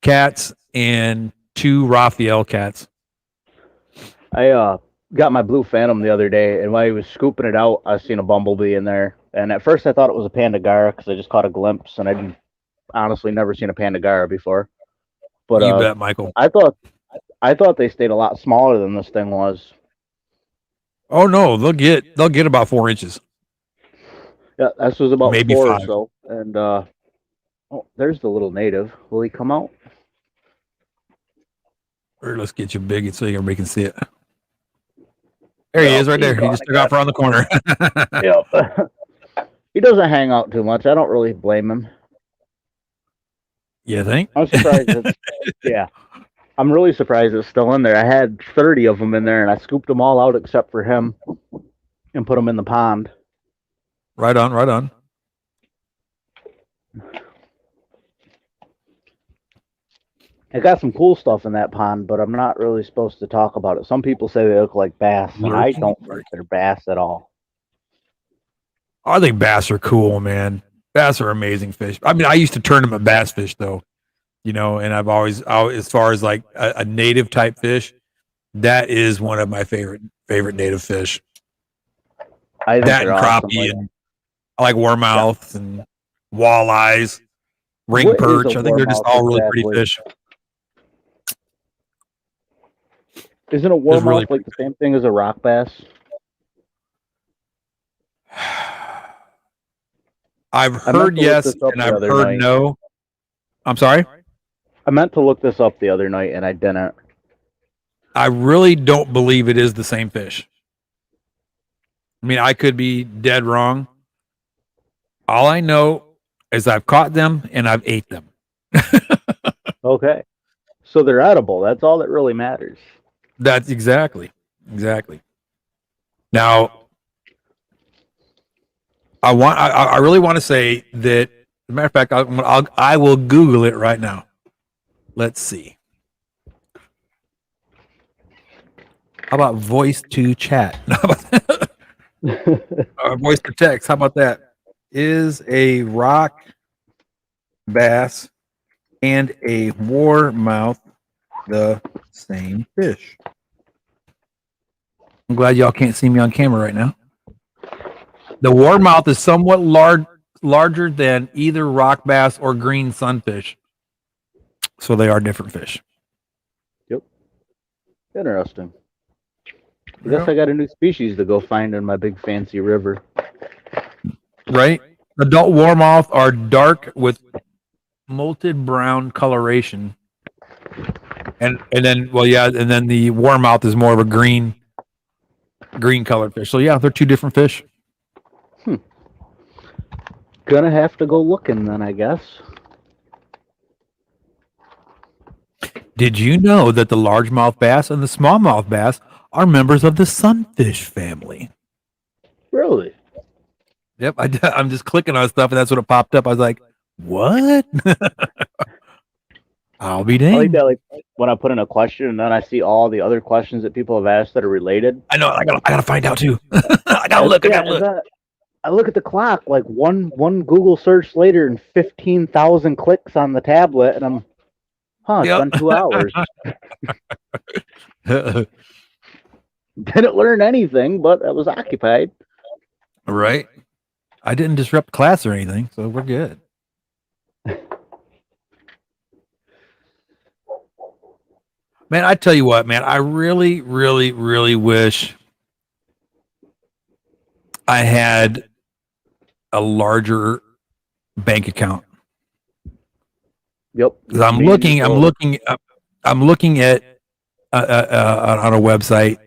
cats and 2 Raphael cats. I got my blue phantom the other day, and while he was scooping it out, I seen a bumblebee in there. And at first I thought it was a pandagara because I just caught a glimpse, and I'd honestly never seen a pandagara before. But you bet, Michael. I thought they stayed a lot smaller than this thing was. Oh no, they'll get about 4 inches. Yeah, this was about maybe 4 5. or so. And oh, there's the little native. Will he come out? Or let's get you big so everybody can see it. There he is, right there. He just took off around the corner. Yep. He doesn't hang out too much. I don't really blame him. You think? I'm surprised. Yeah. I'm really surprised it's still in there. I had 30 of them in there, and I scooped them all out except for him and put them in the pond. Right on, right on. I got some cool stuff in that pond, but I'm not really supposed to talk about it. Some people say they look like bass, and I don't think they're bass at all. I think bass are cool, man. Bass are amazing fish. I mean, I used to tournament bass fish, though. And I've always, as far as like a native type fish, that is one of my favorite native fish. I think that and crappie, awesome. and I like warmouths and walleyes, ring perch. I think they're just all really pretty fish. Isn't a warmouth really like the same thing as a rock bass? I've heard yes, and I've heard no. I'm sorry? I meant to look this up the other night, and I didn't. I really don't believe it is the same fish. I mean, I could be dead wrong. All I know is I've caught them and I've ate them. Okay. So they're edible. That's all that really matters. That's exactly. Now, I really want to say that, as a matter of fact, I will Google it right now. Let's see. How about voice to chat? Voice to text. How about that? Is a rock bass and a warmouth the same fish? I'm glad y'all can't see me on camera right now. The warmouth is somewhat larger than either rock bass or green sunfish. So they are different fish. Yep. Interesting. I guess I got a new species to go find in my big fancy river. Right? Adult warmouth are dark with molted brown coloration. And then the warmouth is more of a green colored fish. So yeah, they're two different fish. Gonna have to go looking then, I guess. Did you know that the largemouth bass and the smallmouth bass are members of the sunfish family? Really? Yep. I'm just clicking on stuff, and that's what it popped up. I was like, "What?" I'll be dang. I like that, like when I put in a question and then I see all the other questions that people have asked that are related. I know. I gotta find out too. I gotta look. I look at the clock, like one Google search later, and 15,000 clicks on the tablet, and I'm, it's been 2 hours. Didn't learn anything, but I was occupied. Right. I didn't disrupt class or anything, so we're good. Man, I tell you what, man, I really, really, really wish I had a larger bank account. Yep. I'm looking at on a website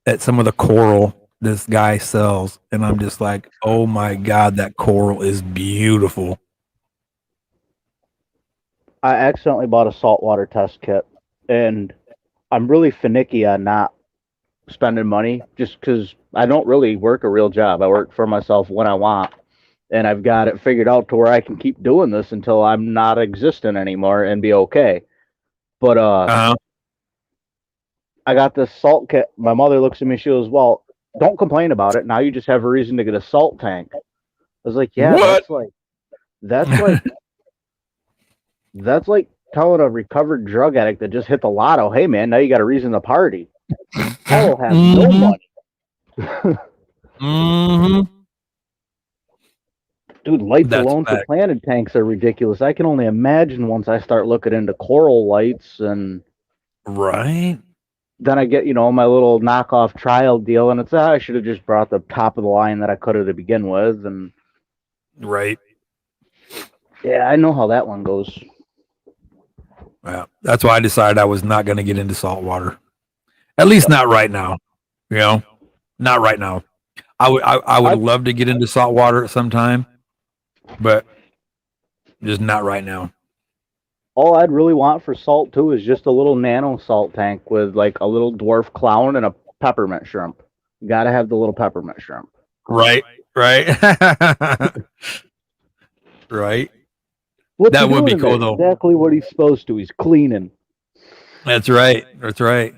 at some of the coral this guy sells, and I'm just like, oh my god, that coral is beautiful. I accidentally bought a saltwater test kit, and I'm really finicky on not spending money just because I don't really work a real job. I work for myself when I want, and I've got it figured out to where I can keep doing this until I'm not existent anymore and be okay. But I got this salt kit. My mother looks at me. She goes, "Well, don't complain about it. Now you just have a reason to get a salt tank." I was like, "Yeah, what? that's like telling a recovered drug addict that just hit the lotto, hey man, now you got a reason to party. I will have no money." Dude, lights alone for planted tanks are ridiculous. I can only imagine once I start looking into coral lights and right. Then I get, my little knockoff trial deal, and it's I should have just brought the top of the line that I could have to begin with, and right. Yeah, I know how that one goes. Yeah, that's why I decided I was not going to get into salt water, at least not right now. Not right now. I would love to get into salt water at some time, but just not right now. All I'd really want for salt too is just a little nano salt tank with like a little dwarf clown and a peppermint shrimp. You gotta have the little peppermint shrimp. Right. Right. That would be cool though. Exactly what he's supposed to. He's cleaning. That's right. That's right.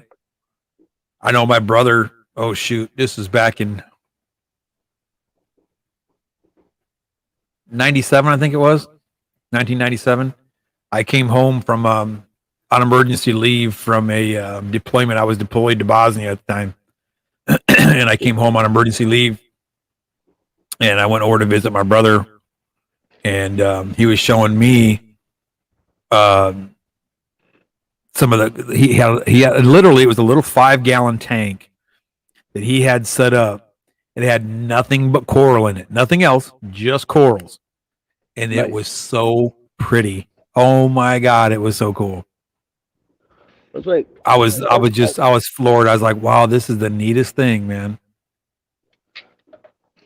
I know my brother. Oh shoot. This was back in 97, I think it was. 1997. I came home from on emergency leave from a deployment. I was deployed to Bosnia at the time. And I came home on emergency leave. And I went over to visit my brother. And he was showing me some of the he had literally, it was a little 5-gallon tank that he had set up. It had nothing but coral in it, nothing else, just corals. And it was so pretty. Oh my God, it was so cool. It's like I was floored. I was like, wow, this is the neatest thing, man.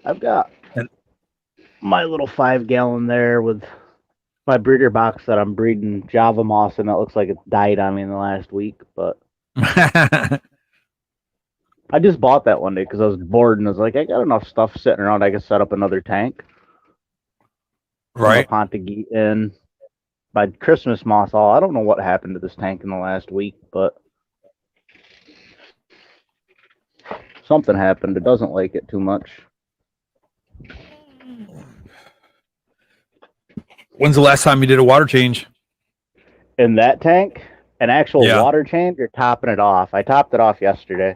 I've got my little 5-gallon there with my breeder box that I'm breeding Java moss, and that looks like it died on me in the last week. But I just bought that one day because I was bored and I was like, I got enough stuff sitting around. I could set up another tank. Right. And by Christmas moss, I don't know what happened to this tank in the last week, but something happened. It doesn't like it too much. When's the last time you did a water change? In that tank? An actual water change or topping it off? I topped it off yesterday,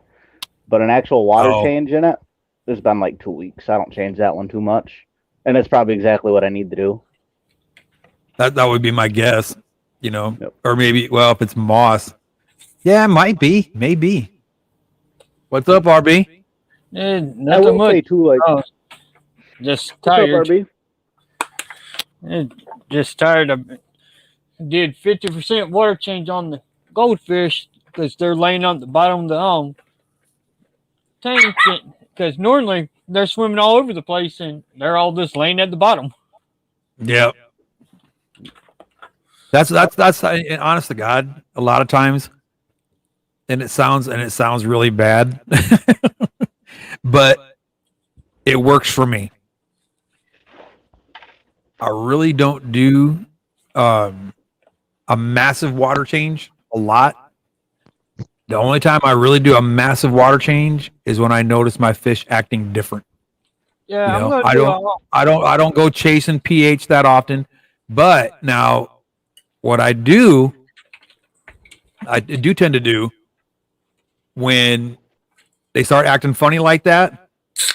but an actual water change in it, there's been like 2 weeks. I don't change that one too much. And it's probably exactly what I need to do. That would be my guess, or maybe, if it's moss. Yeah, it might be, maybe. What's up, RB? Nothing much. Just tired. Just tired. I did 50% water change on the goldfish because they're laying on the bottom of the tank. Because normally they're swimming all over the place and they're all just laying at the bottom. Yeah. That's honest to God, a lot of times, and it sounds really bad, but it works for me. I really don't do a massive water change a lot. The only time I really do a massive water change is when I notice my fish acting different. Yeah, I don't go chasing pH that often, but now what I do tend to do when they start acting funny like that,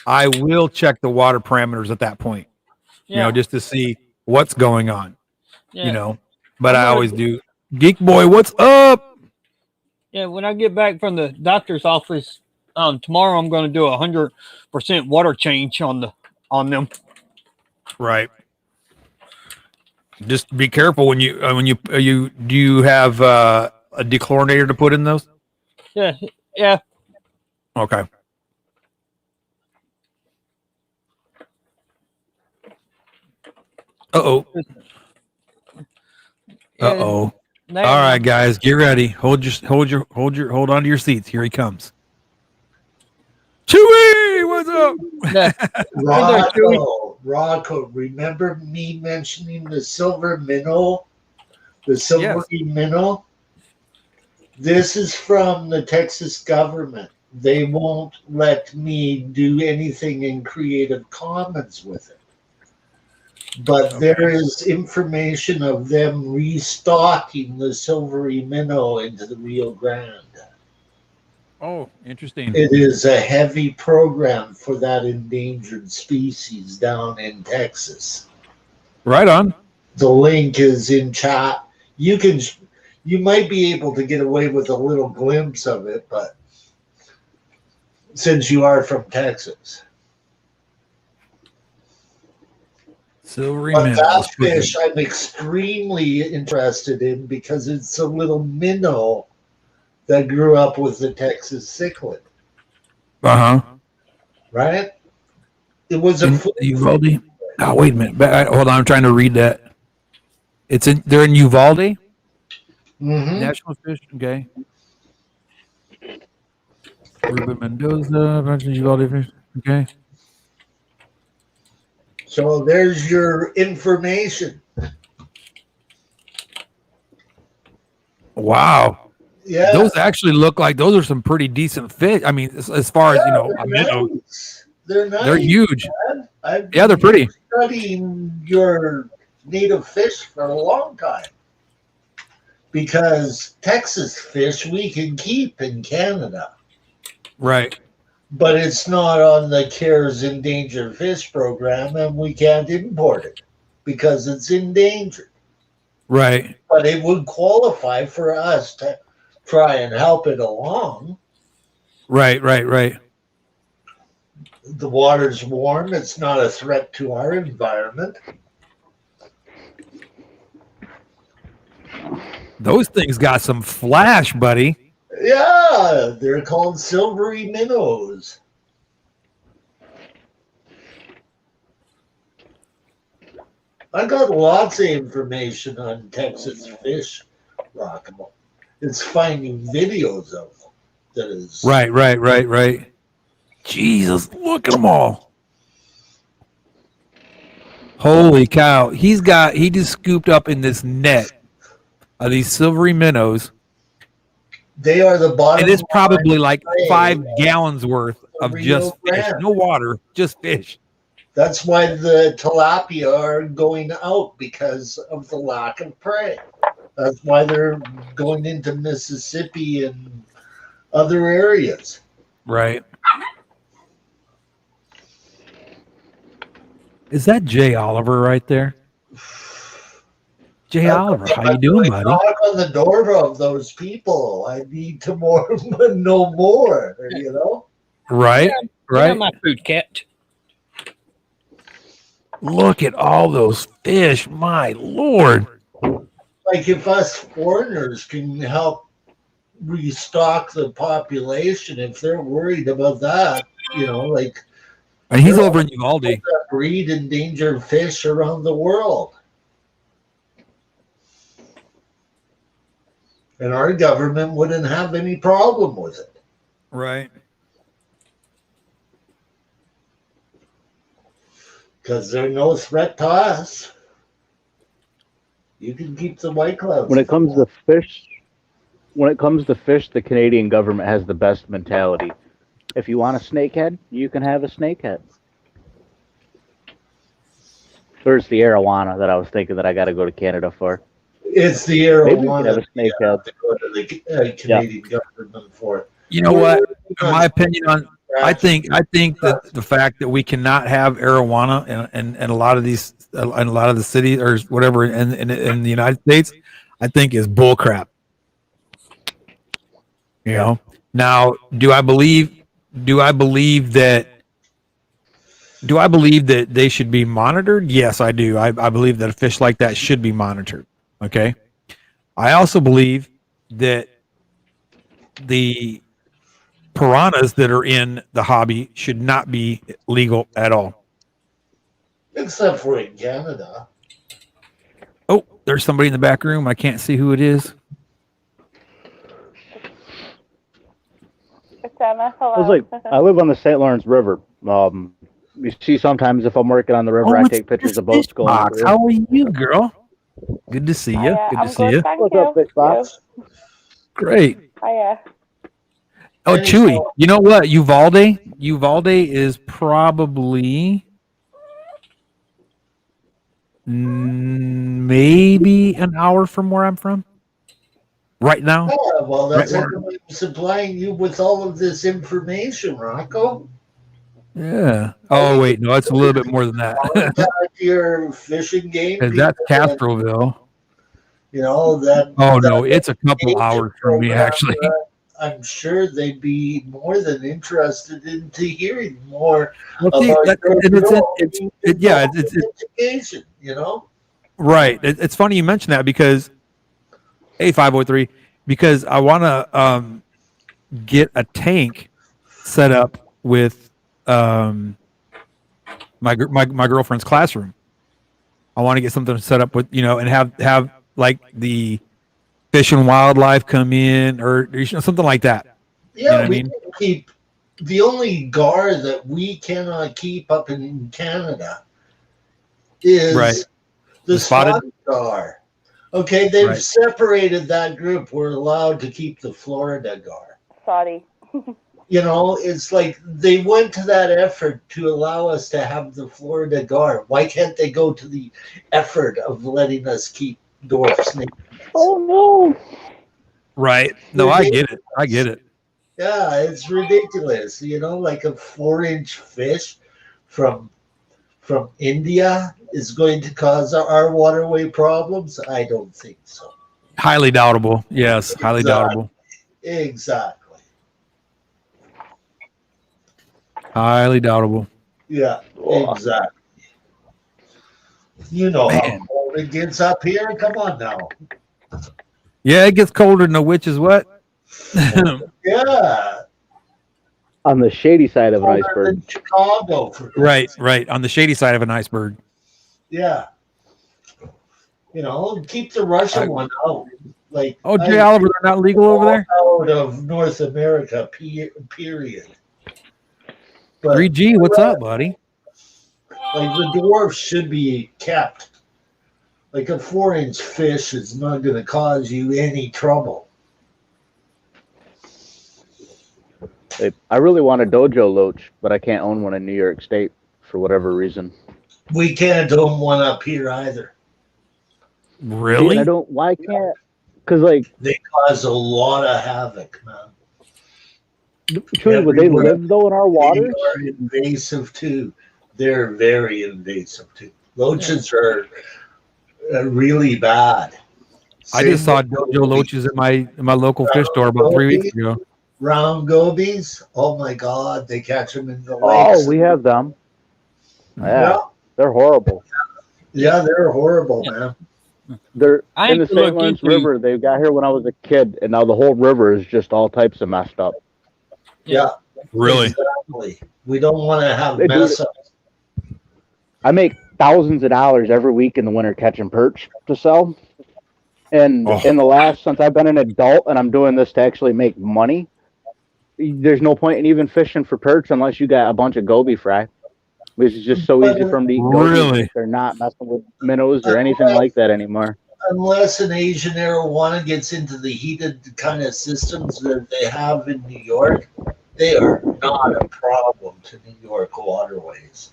I will check the water parameters at that point. Just to see what's going on, but I always do. Geek boy, what's up? Yeah. When I get back from the doctor's office, tomorrow I'm going to do 100% water change on them. Right. Just be careful when you do you have a dechlorinator to put in those? Yeah. Okay. Uh-oh. Uh-oh. All right, guys, get ready. Hold on to your seats. Here he comes. Chewy, what's up? Rocko, remember me mentioning the silver minnow? The silvery minnow? This is from the Texas government. They won't let me do anything in Creative Commons with it. But there is information of them restocking the silvery minnow into the Rio Grande. Oh, interesting. It is a heavy program for that endangered species down in Texas. Right on. The link is in chat. You might be able to get away with a little glimpse of it, but since you are from Texas. Silvery But minnow. that fish I'm extremely interested in because it's a little minnow that grew up with the Texas cichlid. Uh-huh. Right? It was a Uvalde. Oh, wait a minute. Hold on, I'm trying to read that. They're in Uvalde? Mm-hmm. National fish, okay. Ruben Mendoza, Uvalde fish, okay. So there's your information. Wow. Yeah. Those actually look like those are some pretty decent fish. I mean, as far as, they're nice. They're huge. I've Yeah, they're pretty. been studying your native fish for a long time. Because Texas fish we can keep in Canada. Right. But it's not on the CARES Endangered Fish program, and we can't import it because it's endangered. Right. But it would qualify for us to try and help it along. Right. The water's warm. It's not a threat to our environment. Those things got some flash, buddy. Yeah, they're called silvery minnows. I got lots of information on Texas fish, Rocko. It's finding videos of them. That is Right. Jesus, look at them all. Holy cow. He just scooped up in this net of these silvery minnows. They are the bottom. And it's probably like 5 gallons worth of just fish. No water, just fish. That's why the tilapia are going out because of the lack of prey. That's why they're going into Mississippi and other areas. Right. Is that Jay Oliver right there? Jay Oliver, how you doing, buddy? Knock on the door of those people. I need to know more. You know. Right. Yeah, my food, cat. Look at all those fish, my Lord. Like if us foreigners can help restock the population, if they're worried about that, like. And he's over in Uvalde. Breed endangered fish around the world. And our government wouldn't have any problem with it. Right. Because they're no threat to us. You can keep the white clouds. When it comes to fish, the Canadian government has the best mentality. If you want a snakehead, you can have a snakehead. Or it's the arowana that I was thinking that I got to go to Canada for. It's the arowana. Have a snakehead. To go to the Canadian government for it. You know what? In my opinion I think that the fact that we cannot have arowana in a lot of these in a lot of the cities or whatever in the United States, I think is bullcrap. You know. Now, do I believe that they should be monitored? Yes, I do. I believe that a fish like that should be monitored. Okay. I also believe that the piranhas that are in the hobby should not be legal at all. Except for in Canada. Oh, there's somebody in the back room. I can't see who it is. It's Emma. Hello. I was like, I live on the St. Lawrence River. You see sometimes if I'm working on the river, I take pictures of boats going through. How are you, girl? Good to see you. Good to see you. What's up, Fish Box? Great. Hiya. Oh, Chewy. You know what? Uvalde is probably maybe an hour from where I'm from. Right now. Yeah, well, that's why I'm supplying you with all of this information, Rocko. Yeah. Oh, wait. No, it's a little bit more than that. Your fishing game. That's Castroville. You know that. Oh no, it's a couple hours from me actually. I'm sure they'd be more than interested into hearing more about education. You know. Right. It's funny you mentioned that because A503 because I want to get a tank set up with my girlfriend's classroom. I want to get something set up with and have like the Fish and Wildlife come in or something like that. Yeah, we can keep the only gar that we cannot keep up in Canada is the spotted gar. Okay, they've separated that group. We're allowed to keep the Florida gar. Sorry. It's like they went to that effort to allow us to have the Florida gar. Why can't they go to the effort of letting us keep dwarf snake? Oh no! Right? No, I get it. Yeah, it's ridiculous. Like a 4-inch fish from India is going to cause our waterway problems. I don't think so. Highly doubtable. Yes, highly doubtable. Exactly. Highly doubtable. Yeah, exactly. You know how cold it gets up here. Come on now. Yeah, it gets colder than a witch's what? Yeah. On the shady side of an iceberg. Chicago. Right. On the shady side of an iceberg. Yeah. Keep the Russian one out. Like, Jay Oliver, they're not legal over there? Out of North America, period. But 3G, what's up, buddy? Like the dwarfs should be kept. Like a 4-inch fish is not going to cause you any trouble. I really want a dojo loach, but I can't own one in New York State for whatever reason. We can't own one up here either. Really? Dude, why can't? Because they cause a lot of havoc, man. Truly, would they live though in our waters? They are invasive too. They're very invasive too. Loaches are really bad. I just saw dojo loaches at my local fish store about 3 weeks ago. Round gobies, oh my God, they catch them in the lakes. Oh, we have them. Yeah, they're horrible. Yeah, they're horrible, man. They're in the St. Lawrence River. They got here when I was a kid, and now the whole river is just all types of messed up. Yeah, really. Exactly. We don't want to have mess ups. I make thousands of dollars every week in the winter catching perch to sell. And since I've been an adult and I'm doing this to actually make money, there's no point in even fishing for perch unless you got a bunch of goby fry. Which is just so easy for them to eat goby. Really? They're not messing with minnows or anything like that anymore. Unless an Asian arowana gets into the heated kind of systems that they have in New York, they are not a problem to New York waterways.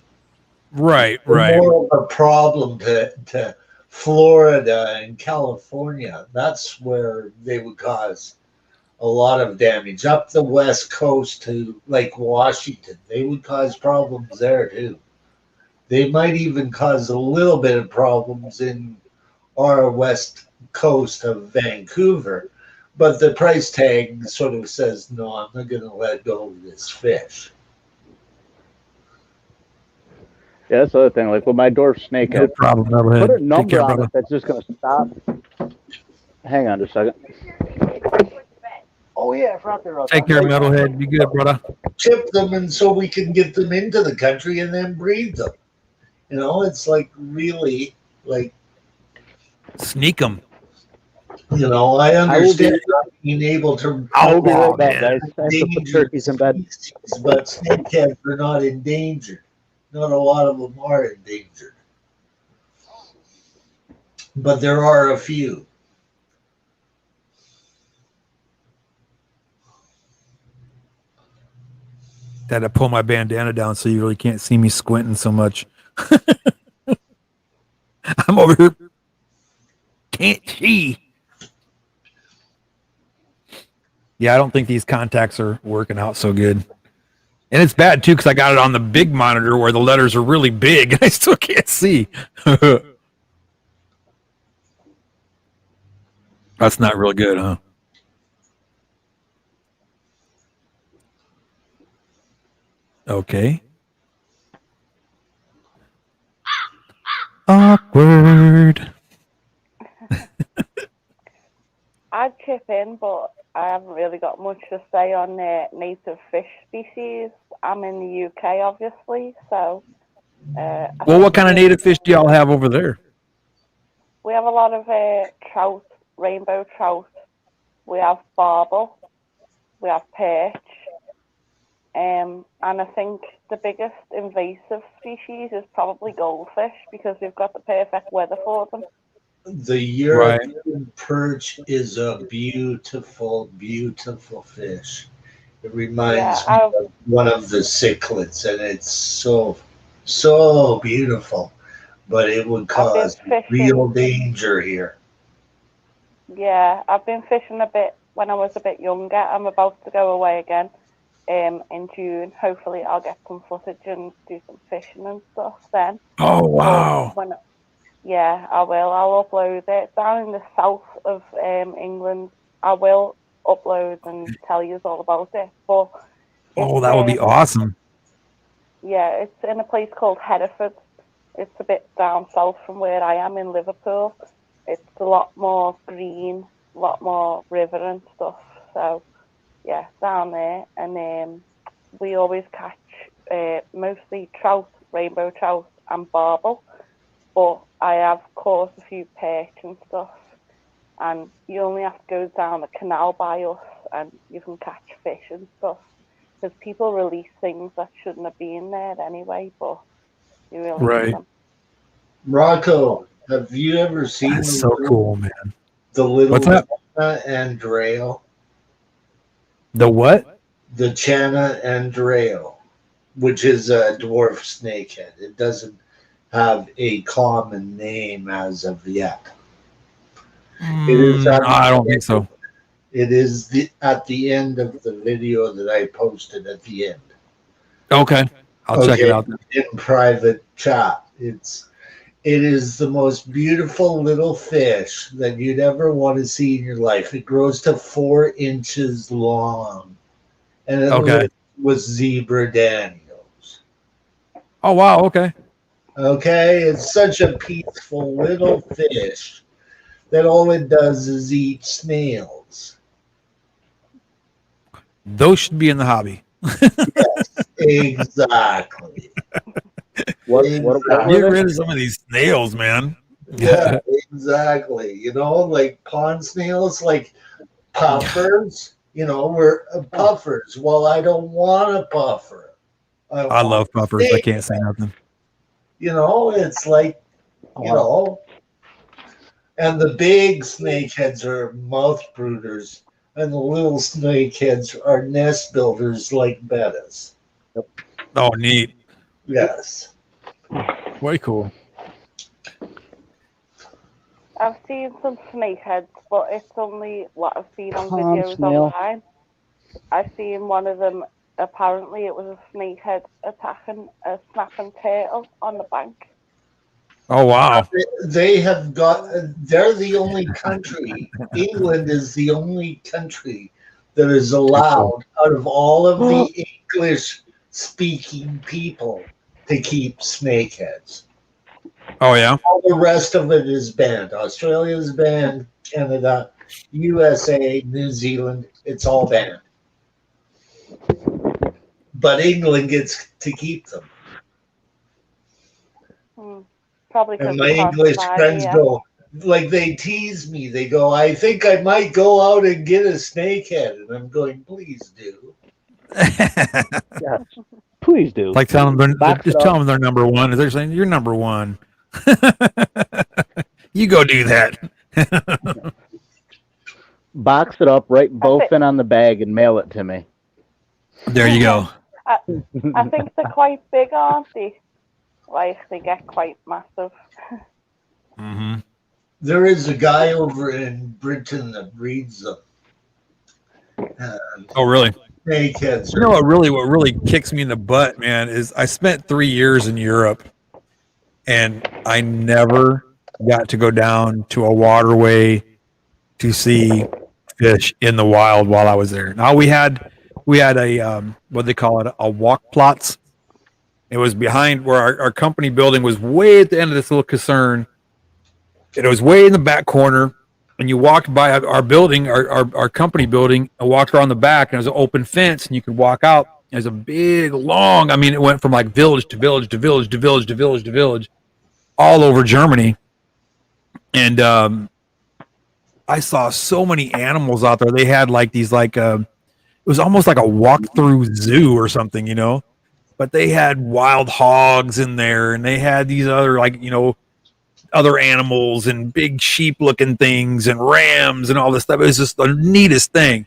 Right. More of a problem to Florida and California. That's where they would cause a lot of damage. Up the west coast to Lake Washington, they would cause problems there too. They might even cause a little bit of problems in our west coast of Vancouver, but the price tag sort of says, no, I'm not going to let go of this fish. Yeah, that's the other thing. Like with my dwarf snakehead, put a number on it that's just going to stop. Hang on just a second. Oh yeah, I forgot they're Take care, Metalhead. Be good, brother. Ship them, and so we can get them into the country and then breed them. You know, it's like really like sneak them. You know, I understand not being able to. I will be right back, guys. I have to put turkeys in bed. But snakeheads are not endangered. Not a lot of them are endangered. But there are a few. Had to pull my bandana down so you really can't see me squinting so much. I'm over here. Can't see. Yeah, I don't think these contacts are working out so good. And it's bad, too, because I got it on the big monitor where the letters are really big, and I still can't see. That's not real good, huh? Okay. Awkward. I'd chip in, but I haven't really got much to say on native fish species. I'm in the UK, obviously, so. Well, what kind of native fish do y'all have over there? We have a lot of trout, rainbow trout. We have barbel. We have perch. And I think the biggest invasive species is probably goldfish because we've got the perfect weather for them. The European perch is a beautiful, beautiful fish. It reminds me of one of the cichlids, and it's so beautiful. But it would cause real danger here. Yeah, I've been fishing a bit when I was a bit younger. I'm about to go away again in June. Hopefully I'll get some footage and do some fishing and stuff then. Oh, wow. Yeah, I will. I'll upload it. Down in the south of England, I will upload and tell you all about it. But that would be awesome. Yeah, it's in a place called Hereford. It's a bit down south from where I am in Liverpool. It's a lot more green, a lot more river and stuff. So, yeah, down there. And we always catch mostly trout, rainbow trout and barbel. But I have caught a few perch and stuff. And you only have to go down the canal by us and you can catch fish and stuff. Because people release things that shouldn't have been there anyway, but you release them. Rocko, have you ever seen That's so cool, man. The little What's that? Chana Andreo? The what? The Chana Andreo, which is a dwarf snakehead. It doesn't have a common name as of yet. It is. I don't think so. It is at the end of the video that I posted at the end. Okay, I'll check it out. In private chat. It is the most beautiful little fish that you'd ever want to see in your life. It grows to 4 inches long, and it lives with zebra danios. Oh wow! Okay. Okay, it's such a peaceful little fish that all it does is eat snails. Those should be in the hobby. Yes, exactly. Get rid of some of these snails, man. Yeah, exactly. You know, like pond snails, like puffers. You know, we're puffers. Well, I don't want a puffer. I love puffers. I can't say nothing. You know, it's like, you know, and the big snakeheads are mouth brooders, and the little snakeheads are nest builders like bettas. Oh, neat. Yes. Way cool. I've seen some snakeheads, but it's only what I've seen on videos online. I've seen one of them. Apparently, it was a snakehead attacking a snapping turtle on the bank. Oh wow! They have got. They're the only country. England is the only country that is allowed out of all of the English-speaking people to keep snakeheads. Oh yeah. All the rest of it is banned. Australia is banned. Canada, USA, New Zealand, it's all banned. But England gets to keep them. Probably and my English friends go, like they tease me. They go, I think I might go out and get a snakehead. And I'm going, please do. Yes, please do. Like tell them just tell them they're number one. They're saying you're number one. You go do that. Box it up, write both in on the bag, and mail it to me. There you go. I think they're quite big, aren't they? Like they get quite massive. Mm-hmm. There is a guy over in Britain that breeds them. Oh, really? Snakeheads. You know what really kicks me in the butt, man, is I spent 3 years in Europe, and I never got to go down to a waterway to see fish in the wild while I was there. Now we had a what they call it, a walk plots. It was behind where our company building was, way at the end of this little concern. It was way in the back corner, and you walked by our building, our company building, and walked around the back, and there was an open fence, and you could walk out. There's a big, long, I mean, it went from like village to village to village to village to village to village, all over Germany. And I saw so many animals out there. They had like these, like, it was almost like a walk-through zoo or something, you know? But they had wild hogs in there, and they had these other, like, you know, other animals and big sheep-looking things and rams and all this stuff. It was just the neatest thing.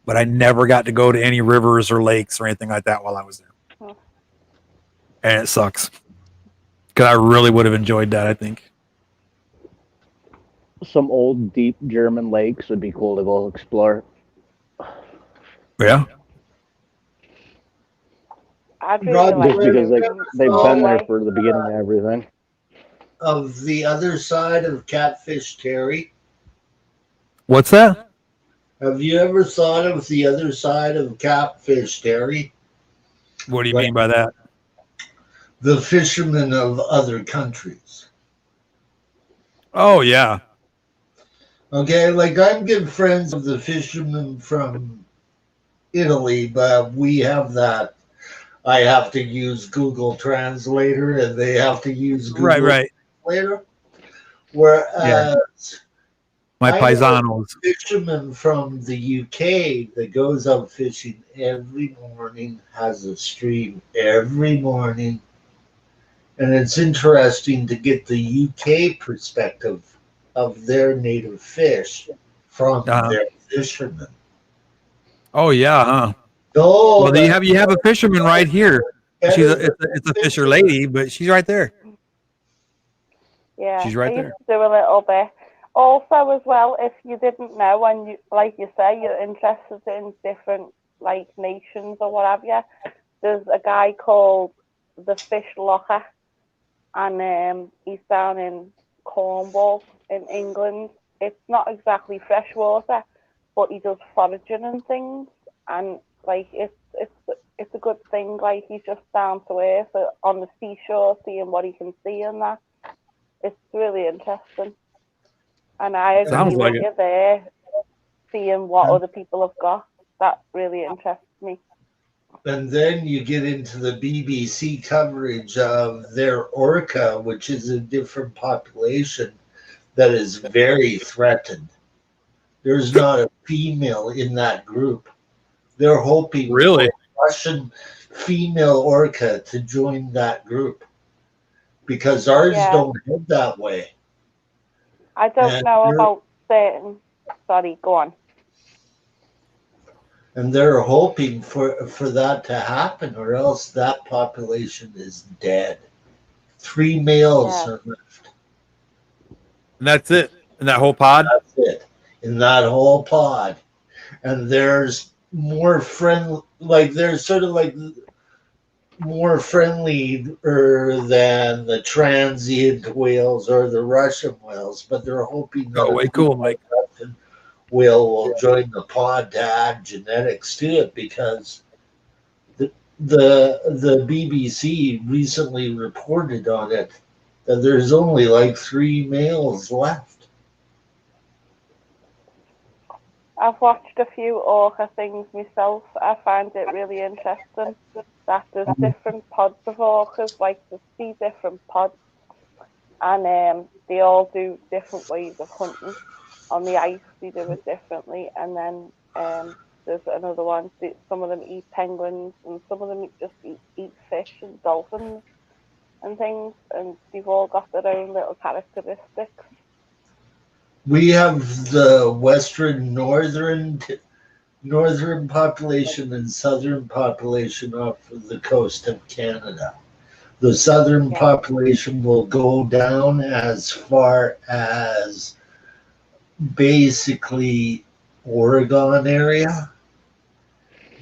But I never got to go to any rivers or lakes or anything like that while I was there. And it sucks. Because I really would have enjoyed that, I think. Some old, deep German lakes would be cool to go explore. Yeah. I'd really like just because they've been there for the beginning of everything. Of the other side of Catfish Terry. What's that? Have you ever thought of the other side of Catfish Terry? What do you mean by that? The fishermen of other countries. Oh, yeah. Okay, like I'm good friends with the fishermen from Italy, but we have that. I have to use Google Translator, and they have to use Google Translator. Whereas my paisanos, fisherman from the UK that goes out fishing every morning, has a stream every morning, and it's interesting to get the UK perspective of their native fish from their fishermen. Oh yeah, huh? Oh, well, you have a fisherman right here. It's a fisher lady, but she's right there. Yeah, she's right I there. used to do a little bit. Also, as well, if you didn't know, and you, like you say, you're interested in different like nations or what have you, there's a guy called the Fish Locker, and he's down in Cornwall in England. It's not exactly freshwater, but he does foraging and things, and like it's a good thing. Like he's just down to earth on the seashore, seeing what he can see and that. It's really interesting, and I agree with you there. Seeing what other people have got, that really interests me. And then you get into the BBC coverage of their orca, which is a different population that is very threatened. There's not a female in that group. They're hoping for a Russian female orca to join that group because ours don't head that way. I don't know about certain. Sorry, go on. And they're hoping for that to happen, or else that population is dead. 3 males are left. And that's it. In that whole pod? That's it. In that whole pod. And there's more friendly, like they're sort of like more friendly than the transient whales or the Russian whales, but they're hoping that way cool, Mike. Will join the pod to add genetics to it, because the BBC recently reported on it that there's only like 3 males left. I've watched a few orca things myself. I find it really interesting that there's different pods of orcas, like there's 3 different pods, and they all do different ways of hunting. On the ice, they do it differently, and then there's another one. Some of them eat penguins, and some of them just eat fish and dolphins and things, and they've all got their own little characteristics. We have the western northern population and southern population off of the coast of Canada. The southern population will go down as far as basically Oregon area,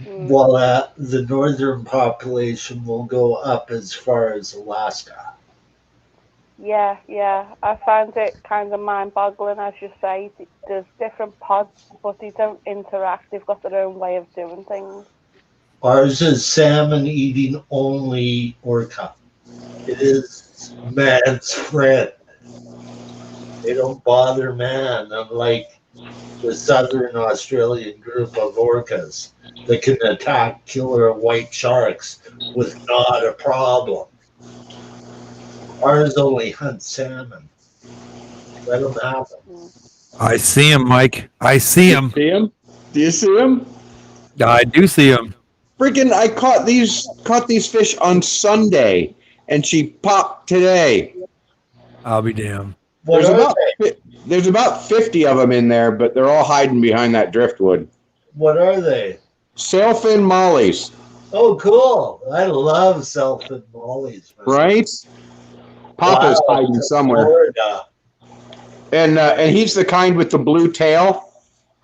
while the northern population will go up as far as Alaska. Yeah. I find it kind of mind-boggling, as you say. There's different pods, but they don't interact. They've got their own way of doing things. Ours is salmon eating only orca. It is man's friend. They don't bother man, unlike the southern Australian group of orcas that can attack killer white sharks with not a problem. Ours only hunt salmon. Let them have them. I see him, Mike. I see him. See him? Do you see him? I do see him. Freaking! I caught these fish on Sunday, and she popped today. I'll be damned. There's about 50 of them in there, but they're all hiding behind that driftwood. What are they? Sailfin mollies. Oh, cool! I love sailfin mollies. Right? Papa's hiding somewhere. Florida. And he's the kind with the blue tail.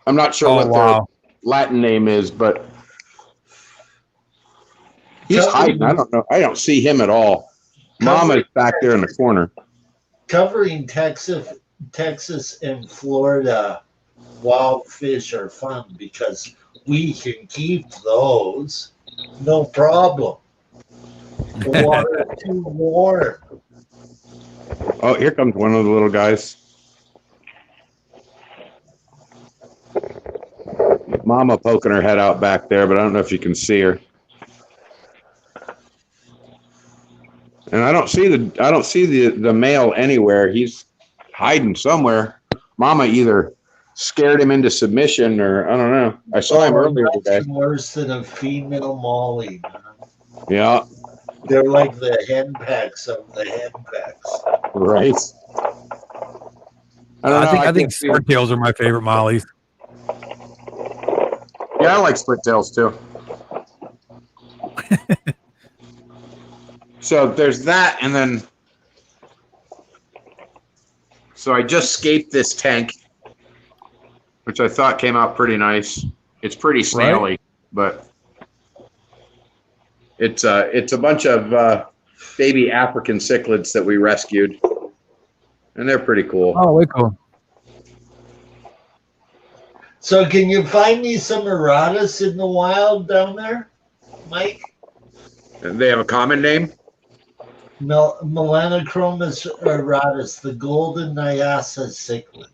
I'm not sure what their Latin name is, but he's hiding. I don't know. I don't see him at all. Mama's back there in the corner. Covering Texas and Florida, wild fish are fun because we can keep those, no problem. The water is too warm. Oh, here comes one of the little guys. Mama poking her head out back there, but I don't know if you can see her. And I don't see the male anywhere. He's hiding somewhere. Mama either scared him into submission, or I don't know. I saw him earlier today. Worse than a female molly. Yeah. They're like the henpecks of the henpecks. Right. I think split tails are my favorite mollies. Yeah, I like split tails too. So there's that, and then so I just scaped this tank, which I thought came out pretty nice. It's pretty snaily, but it's a bunch of baby African cichlids that we rescued, and they're pretty cool. Oh, way cool. So can you find me some Eratus in the wild down there, Mike? And they have a common name? Melanochromis Eratus, the golden Nyassa cichlid.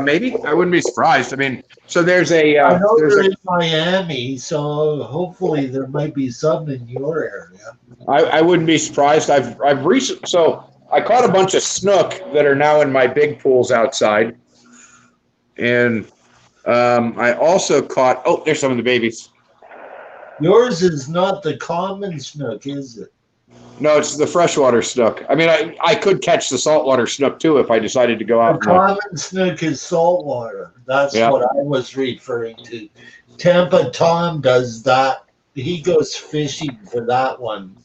Maybe. I wouldn't be surprised. I mean, so there's a... I know they're in Miami, so hopefully there might be some in your area. I wouldn't be surprised. So I caught a bunch of snook that are now in my big pools outside. And I also caught... Oh, there's some of the babies. Yours is not the common snook, is it? No, it's the freshwater snook. I mean, I could catch the saltwater snook, too, if I decided to go out. The common snook is saltwater. That's what I was referring to. Tampa Tom does that. He goes fishing for that one.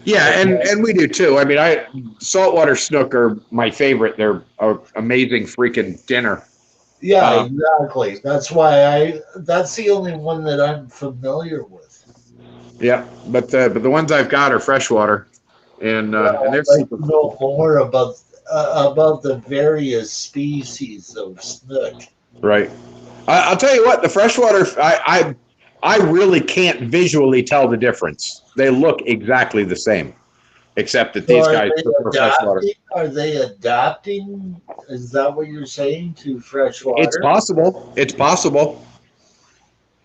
Yeah, and we do, too. I mean, saltwater snook are my favorite. They're an amazing freaking dinner. Yeah, exactly. That's why that's the only one that I'm familiar with. Yeah, but the ones I've got are freshwater, and they're super cool. Know more about the various species of snook. Right. I'll tell you what, the freshwater, I really can't visually tell the difference. They look exactly the same, except that these guys prefer freshwater. Are they adapting? Is that what you're saying to freshwater? It's possible. It's possible.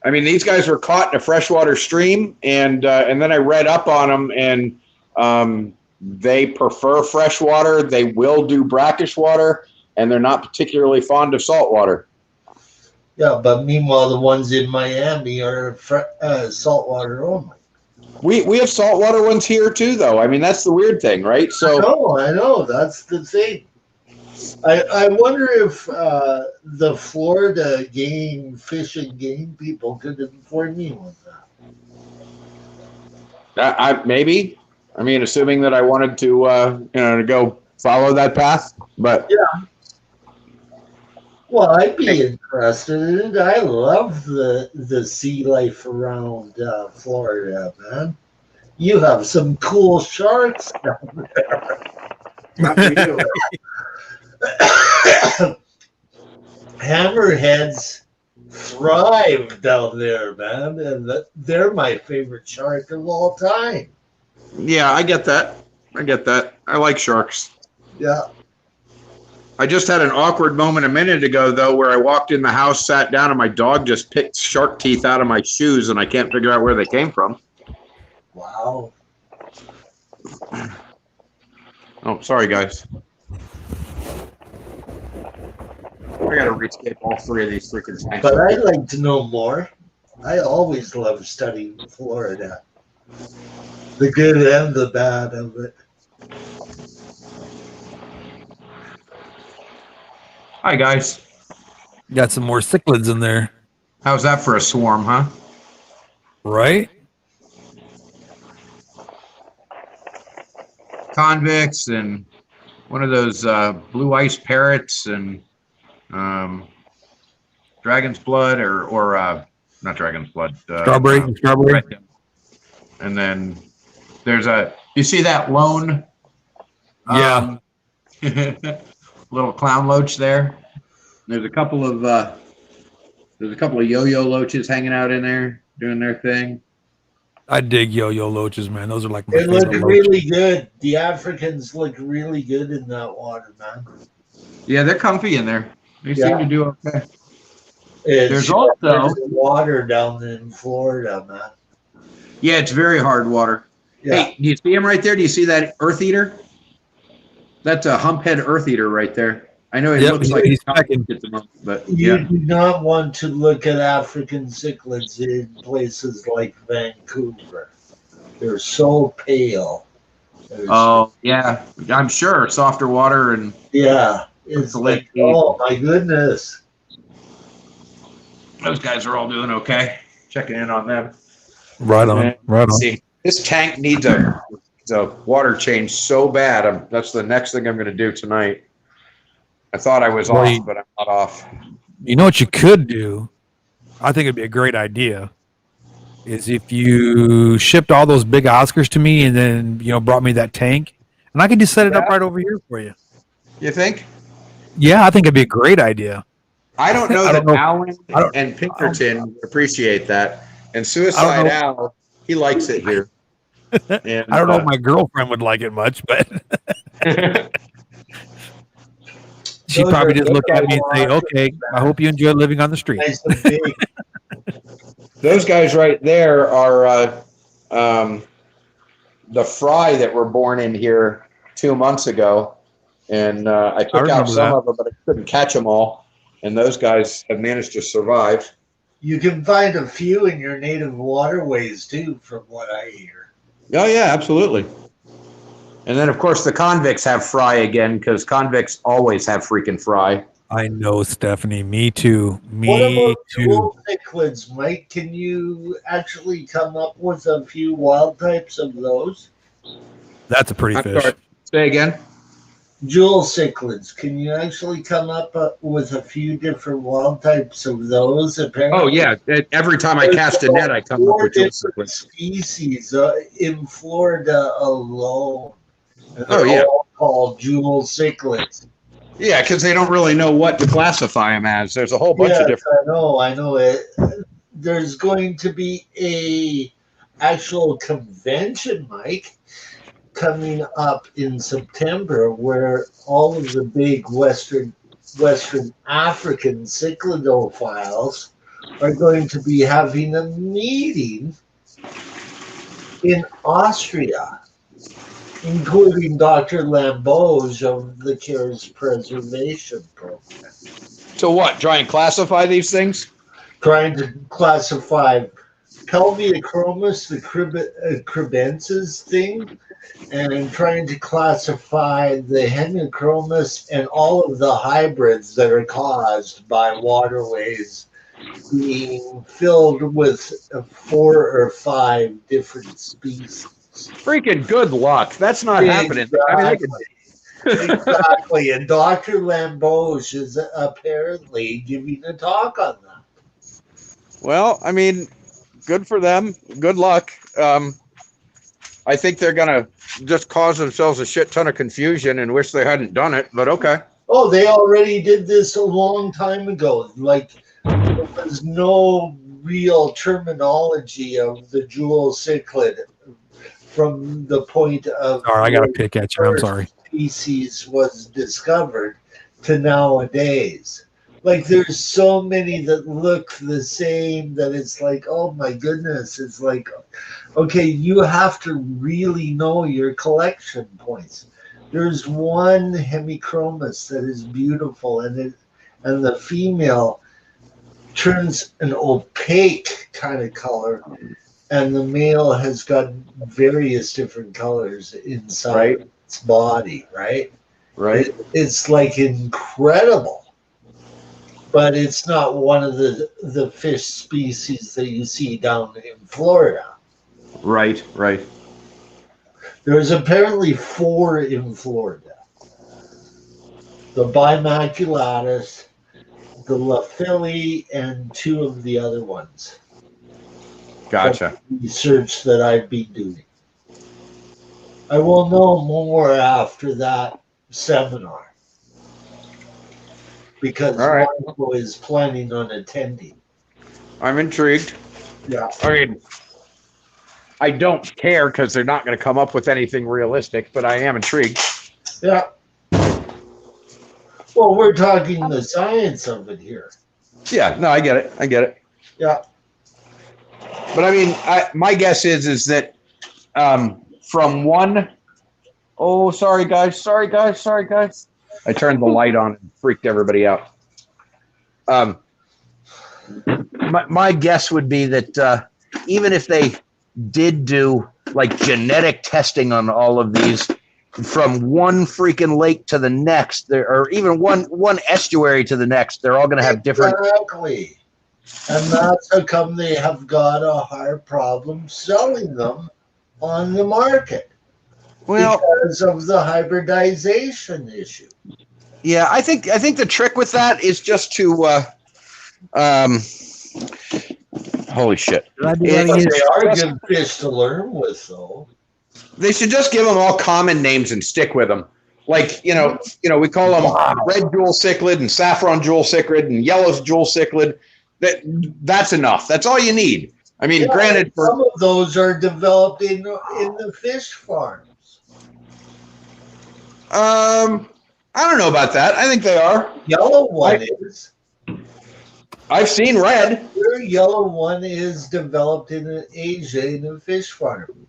I mean, these guys were caught in a freshwater stream, and then I read up on them, and they prefer freshwater. They will do brackish water, and they're not particularly fond of saltwater. Yeah, but meanwhile, the ones in Miami are saltwater only. We have saltwater ones here too, though. I mean, that's the weird thing, right? So I know. That's the thing. I wonder if the Florida fish and game people could inform me with that. Maybe. I mean, assuming that I wanted to, to go follow that path, but yeah. Well, I'd be interested in it. I love the sea life around Florida, man. You have some cool sharks down there. Hammerheads thrive down there, man, and they're my favorite shark of all time. Yeah, I get that. I like sharks. Yeah. I just had an awkward moment a minute ago, though, where I walked in the house, sat down, and my dog just picked shark teeth out of my shoes, and I can't figure out where they came from. Wow. Oh, sorry, guys. I gotta rescape all three of these freaking tanks. But I'd like to know more. I always love studying Florida. The good and the bad of it. Hi, guys. Got some more cichlids in there. How's that for a swarm, huh? Right? Convicts and one of those blue ice parrots and dragon's blood or not dragon's blood. Strawberry. And then there's you see that lone little clown loach there? There's a couple of yo-yo loaches hanging out in there doing their thing. I dig yo-yo loaches, man. Those are like my They favorite look really good. The Africans look really good in that water, man. Yeah, they're comfy in there. They seem to do okay. There's also water down in Florida, man. Yeah, it's very hard water. Yeah. Hey, do you see him right there? Do you see that earth eater? That's a humphead earth eater right there. I know it looks like he's packing at the moment, but you do not want to look at African cichlids in places like Vancouver. They're so pale. Yeah, I'm sure softer water and it's like, oh my goodness. Those guys are all doing okay. Checking in on them. Right on. See, this tank needs a water change so bad. That's the next thing I'm going to do tonight. I thought I was off, but I'm not off. You know what you could do? I think it'd be a great idea. Is if you shipped all those big Oscars to me and then brought me that tank, and I could just set it up right over here for you. You think? Yeah, I think it'd be a great idea. I don't know that Alan and Pinkerton appreciate that, and Suicide Al, he likes it here. And, I don't know if my girlfriend would like it much, but she'd probably just look at me and say, "Okay, I hope you enjoy living on the street." Those guys right there are the fry that were born in here 2 months ago, and I took out some of them, but I couldn't catch them all. And those guys have managed to survive. You can find a few in your native waterways too, from what I hear. Oh yeah, absolutely. And then of course the convicts have fry again, because convicts always have freaking fry. I know, Stephanie. Me too. What about jewel cichlids, Mike? Can you actually come up with a few wild types of those? That's a pretty fish. Sorry. Say again. Jewel cichlids. Can you actually come up with a few different wild types of those? Apparently, oh yeah. Every time I cast a net, I come up with jewel cichlids. Species in Florida alone. Oh yeah. All called jewel cichlids. Yeah, because they don't really know what to classify them as. There's a whole bunch of different. I know it. There's going to be a actual convention, Mike, coming up in September where all of the big Western African cyclodophiles are going to be having a meeting in Austria, including Dr. Lambauge of the CARES Preservation Program. So what? Try and classify these things? Trying to classify Pelviachromis, the cribensis thing, and trying to classify the hemichromis and all of the hybrids that are caused by waterways being filled with 4 or 5 different species. Freaking good luck. That's not happening. I mean, Exactly. And Dr. Lambauge is apparently giving a talk on that. well, I mean, good for them. Good luck. I think they're going to just cause themselves a shit ton of confusion and wish they hadn't done it, but okay. Oh, they already did this a long time ago. Like, there was no real terminology of the jewel cichlid from the point of Sorry, I got to pick at you. I'm sorry. Species was discovered to nowadays. Like, there's so many that look the same that it's like, oh my goodness. It's like, okay, you have to really know your collection points. There's one hemichromis that is beautiful, and the female turns an opaque kind of color, and the male has got various different colors inside its body, right? Right. It's like incredible. But it's not one of the fish species that you see down in Florida. Right. There's apparently 4 in Florida. The Bimaculatus, the Laphili, and 2 of the other ones. Gotcha. Research that I've been doing. I will know more after that seminar. Because Rocko is planning on attending. I'm intrigued. Yeah. I mean, I don't care because they're not going to come up with anything realistic, but I am intrigued. Yeah. Well, we're talking the science of it here. Yeah, no, I get it. Yeah. But I mean, my guess is that from one, oh, sorry guys. I turned the light on and freaked everybody out. My guess would be that even if they did do like genetic testing on all of these, from one freaking lake to the next, or even one estuary to the next, they're all going to have different. Exactly. And that's how come they have got a hard problem selling them on the market. Well, because of the hybridization issue. Yeah, I think the trick with that is just to holy shit. They are good fish to learn with, though. They should just give them all common names and stick with them. Like, we call them red jewel cichlid and saffron jewel cichlid and yellow jewel cichlid. That's enough. That's all you need. I mean, granted, some of those are developed in the fish farms. I don't know about that. I think they are. Yellow one is. I've seen red. Your yellow one is developed in Asia in a fish farm.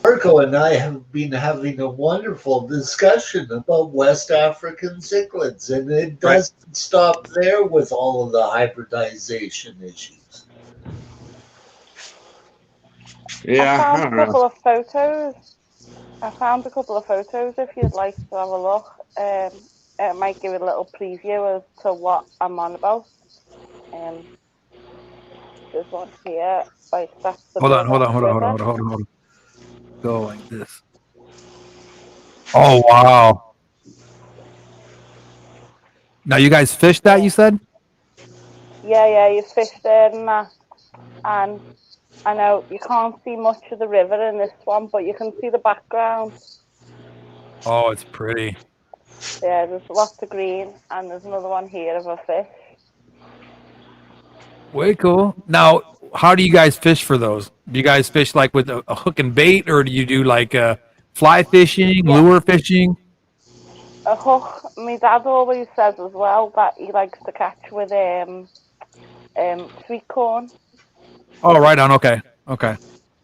Rocko and I have been having a wonderful discussion about West African cichlids, and it doesn't stop there with all of the hybridization issues. Yeah, I found a couple of photos if you'd like to have a look. It might give a little preview as to what I'm on about. There's one here. Hold on. Go like this. Oh, wow. Now, you guys fished that, you said? Yeah, you fished there and that. And I know you can't see much of the river in this one, but you can see the background. Oh, it's pretty. Yeah, there's lots of green, and there's another one here of a fish. Way cool. Now, how do you guys fish for those? Do you guys fish like with a hook and bait, or do you do like Fly fishing, lure fishing. A hook. My dad always says as well that he likes to catch with sweet corn. Oh, right on. Okay.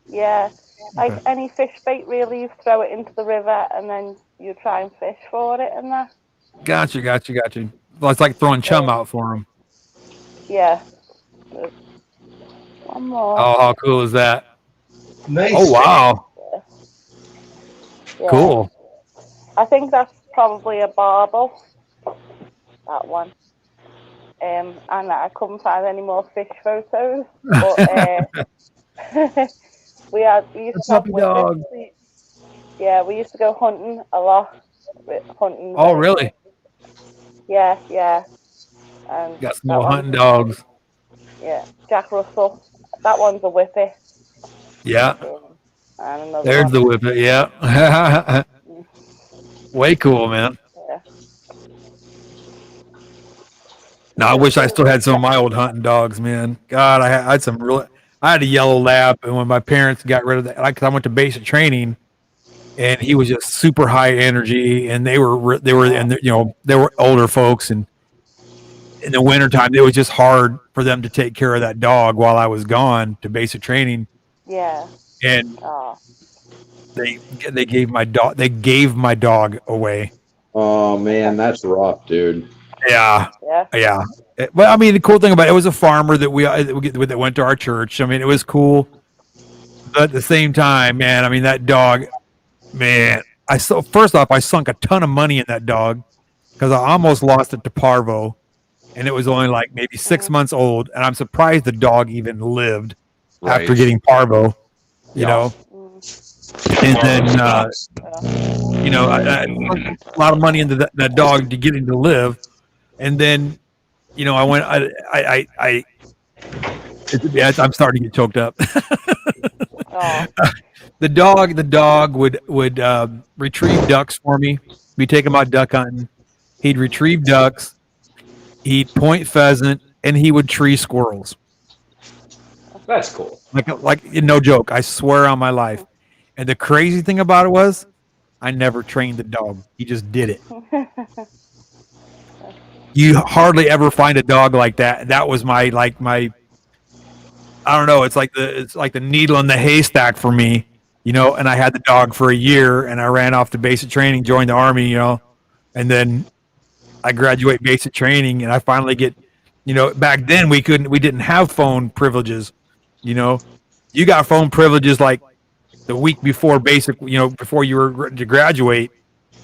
Yeah, like any fish bait, really, you throw it into the river and then you try and fish for it and that. Gotcha. Well, it's like throwing chum out for them. Yeah. One more. Oh, how cool is that? Nice. Oh, wow. Yeah. Cool. I think that's probably a barbel. That one. And I couldn't find any more fish photos, but we used to have dog. We used to go hunting a lot. Hunting. Oh, really? Yeah. And got some little hunting dogs. Yeah, Jack Russell. That one's a whippy. Yeah. And another There's one. the whippet. Yeah. Way cool, man. Yeah. Now I wish I still had some of my old hunting dogs, man. God, I had some real. I had a yellow lab, and when my parents got rid of that, like, 'cause I went to basic training, and he was just super high energy, and they were, and they were older folks, and in the wintertime, it was just hard for them to take care of that dog while I was gone to basic training. Yeah. And they gave my dog away. Oh man, that's rough, dude. Yeah. Well, I mean, the cool thing about it was a farmer that that went to our church. I mean, it was cool, but at the same time, man, I mean, that dog, man. First off, I sunk a ton of money in that dog because I almost lost it to parvo, and it was only like maybe 6 months old, and I'm surprised the dog even lived after getting parvo. You know, and then I sunk a lot of money into that dog to get him to live. And then, I went. I'm starting to get choked up. The dog would retrieve ducks for me. We take him out duck hunting. He'd retrieve ducks. He'd point pheasant, and he would tree squirrels. That's cool. Like no joke. I swear on my life. And the crazy thing about it was, I never trained the dog. He just did it. You hardly ever find a dog like that. That was my I don't know. It's like the needle in the haystack for me, And I had the dog for a year, and I ran off to basic training, joined the army, and then I graduate basic training, and I finally get, Back then we didn't have phone privileges, You got phone privileges like the week before basic, before you were to graduate.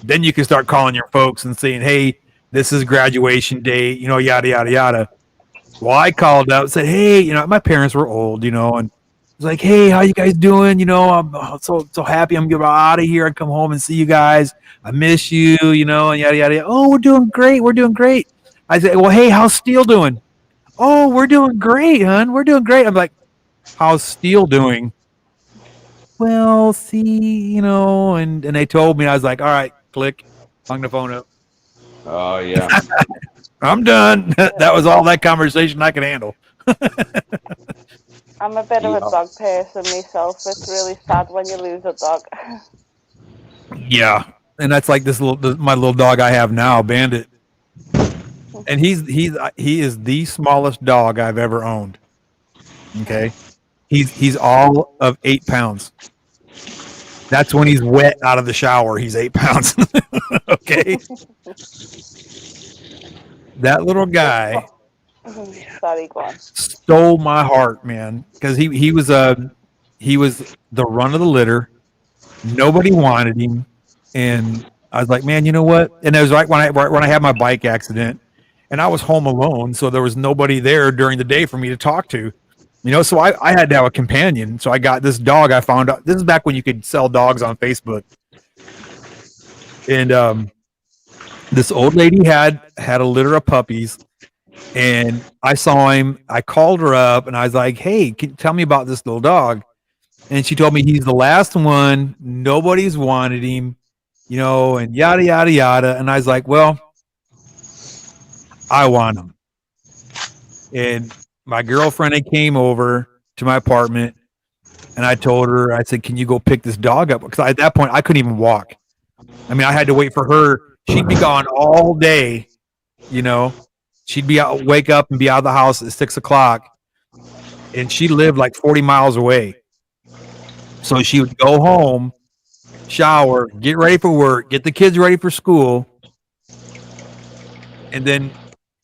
Then you can start calling your folks and saying, "Hey, this is graduation day," yada, yada, yada. Well, I called up and said, "Hey, my parents were old, and it's like, hey, how you guys doing? I'm so happy I'm getting out of here. I come home and see you guys. I miss you, and yada, yada, yada. Oh, we're doing great. I said, well, hey, how's Steel doing? Oh, we're doing great, hon. We're doing great. I'm like, how's Steel doing? Well, see, and they told me. I was like, all right, click, hung the phone up. Oh, yeah. I'm done. That was all that conversation I could handle. I'm a bit of a dog person myself. It's really sad when you lose a dog. Yeah, and that's like my little dog I have now, Bandit, and he is the smallest dog I've ever owned. Okay, he's all of 8 pounds. That's when he's wet out of the shower. He's 8 pounds. Okay. That little guy stole my heart, man, because he was the run of the litter. Nobody wanted him, and I was like, man, you know what? And it was right when I had my bike accident, and I was home alone, so there was nobody there during the day for me to talk to. So I had to have a companion. So I got this dog I found out. This is back when you could sell dogs on Facebook. And this old lady had a litter of puppies, and I saw him. I called her up, and I was like, hey, tell me about this little dog. And she told me he's the last one. Nobody's wanted him, and yada, yada, yada. And I was like, well, I want him. And my girlfriend came over to my apartment, And I told her, I said, can you go pick this dog up? Because at that point, I couldn't even walk. I mean, I had to wait for her. She'd be gone all day, you know. She'd be out, wake up and be out of the house at 6 o'clock. And she lived like 40 miles away. So she would go home, shower, get ready for work, get the kids ready for school, and then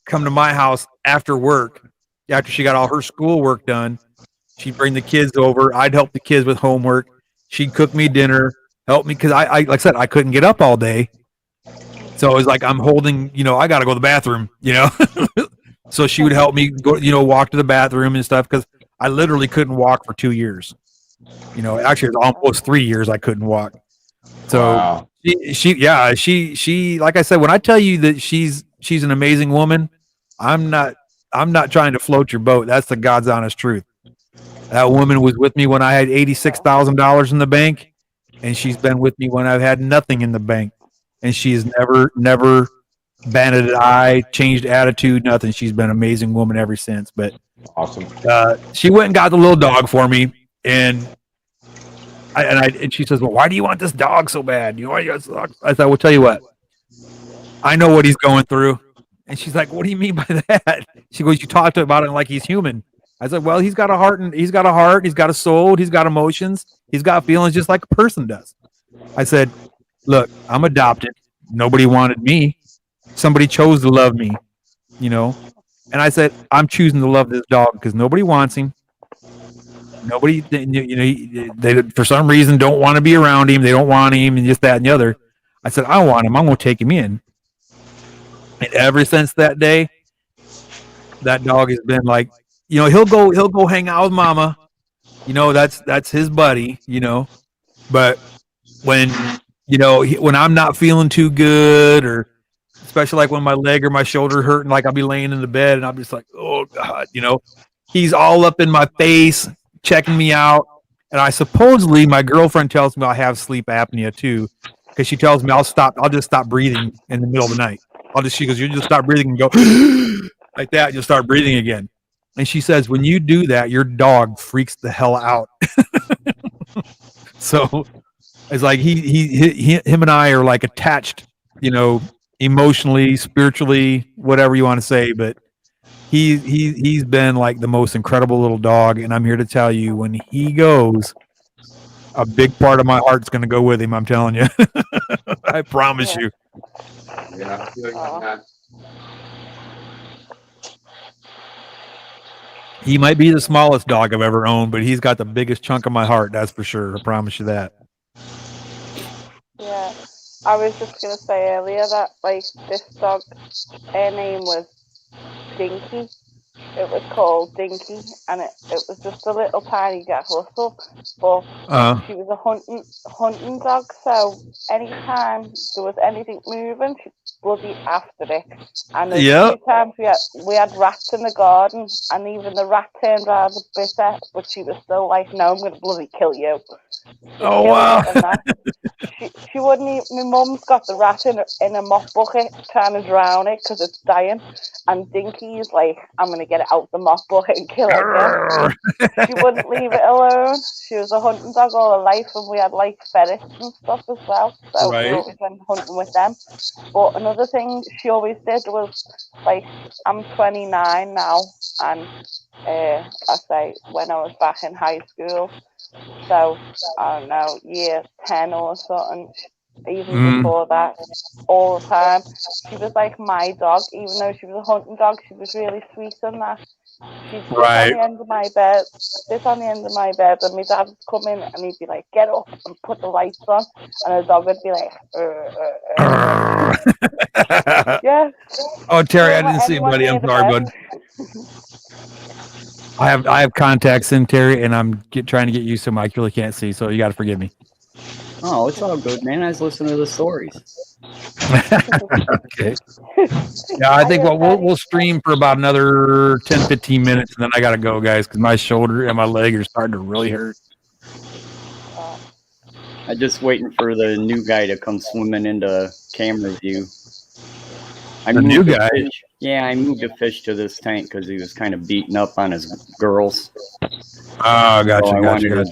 come to my house after work. After she got all her schoolwork done, she'd bring the kids over. I'd help the kids with homework. She'd cook me dinner, help me, because I like I said, I couldn't get up all day. So it was like I'm holding, I got to go to the bathroom, So she would help me go, walk to the bathroom and stuff, because I literally couldn't walk for 2 years. Actually, it was almost 3 years I couldn't walk. So wow. she, like I said, when I tell you that she's an amazing woman, I'm not trying to float your boat. That's the God's honest truth. That woman was with me when I had $86,000 in the bank, and she's been with me when I've had nothing in the bank. And she's never batted an eye, changed attitude, nothing. She's been an amazing woman ever since. But awesome. She went and got the little dog for me, and she says, "Well, why do you want this dog so bad? I said, "Well, tell you what, I know what he's going through." And she's like, "What do you mean by that?" She goes, "You talked about it like he's human." I said, "Well, he's got a heart, he's got a soul, he's got emotions, he's got feelings just like a person does." I said, "Look, I'm adopted. Nobody wanted me. Somebody chose to love me, And I said, I'm choosing to love this dog because nobody wants him. Nobody, they for some reason don't want to be around him. They don't want him, and just that and the other." I said, "I want him. I'm going to take him in." And ever since that day, that dog has been like, he'll go hang out with mama. That's his buddy. But when when I'm not feeling too good, or especially like when my leg or my shoulder hurt, and like I'll be laying in the bed and I'm just like, oh God, he's all up in my face, checking me out. And supposedly my girlfriend tells me I have sleep apnea too, because she tells me I'll just stop breathing in the middle of the night. She goes, you just stop breathing and go like that, and you'll start breathing again. And she says, when you do that, your dog freaks the hell out. So it's like him and I are like attached, emotionally, spiritually, whatever you want to say. But he's been like the most incredible little dog. And I'm here to tell you, when he goes, a big part of my heart's going to go with him. I'm telling you. I promise you. Yeah, I'm feeling like that. He might be the smallest dog I've ever owned, but he's got the biggest chunk of my heart. That's for sure. I promise you that. Yeah, I was just going to say earlier that, like, this dog, her name was Dinky. It was called Dinky, and it was just a little tiny Jack Russell, but she was a hunting dog, so anytime there was anything moving, she bloody after it. And there's a few times we had rats in the garden, and even the rat turned rather bitter, but she was still like, "No, I'm going to bloody kill you." Oh, wow. She wouldn't even. My mum's got the rat in a mop bucket trying to drown it because it's dying, and Dinky's like, "I'm going to get it out the mop bucket and kill it again." She wouldn't leave it alone. She was a hunting dog all her life, and we had like ferrets and stuff as well, so we always went hunting with them. But another thing she always did was, like, I'm 29 now, and I say when I was back in high school, so I don't know, year 10 or something, even before that, all the time, she was like my dog. Even though she was a hunting dog, she was really sweet and that. She'd sit on the end of my bed, and my dad would come in and he'd be like, "Get up and put the lights on," and the dog would be like, yeah. Oh, Terry, I didn't see you, buddy. I'm sorry, bud. I have contacts in, Terry, and I'm trying to get used to them. I really can't see, so you got to forgive me. Oh, it's all good, man. I was listening to the stories. Okay. Yeah, I think we'll stream for about another 10, 15 minutes, and then I got to go, guys, because my shoulder and my leg are starting to really hurt. I'm just waiting for the new guy to come swimming into camera view. The new guy? Yeah, I moved a fish to this tank because he was kind of beating up on his girls. Oh, gotcha,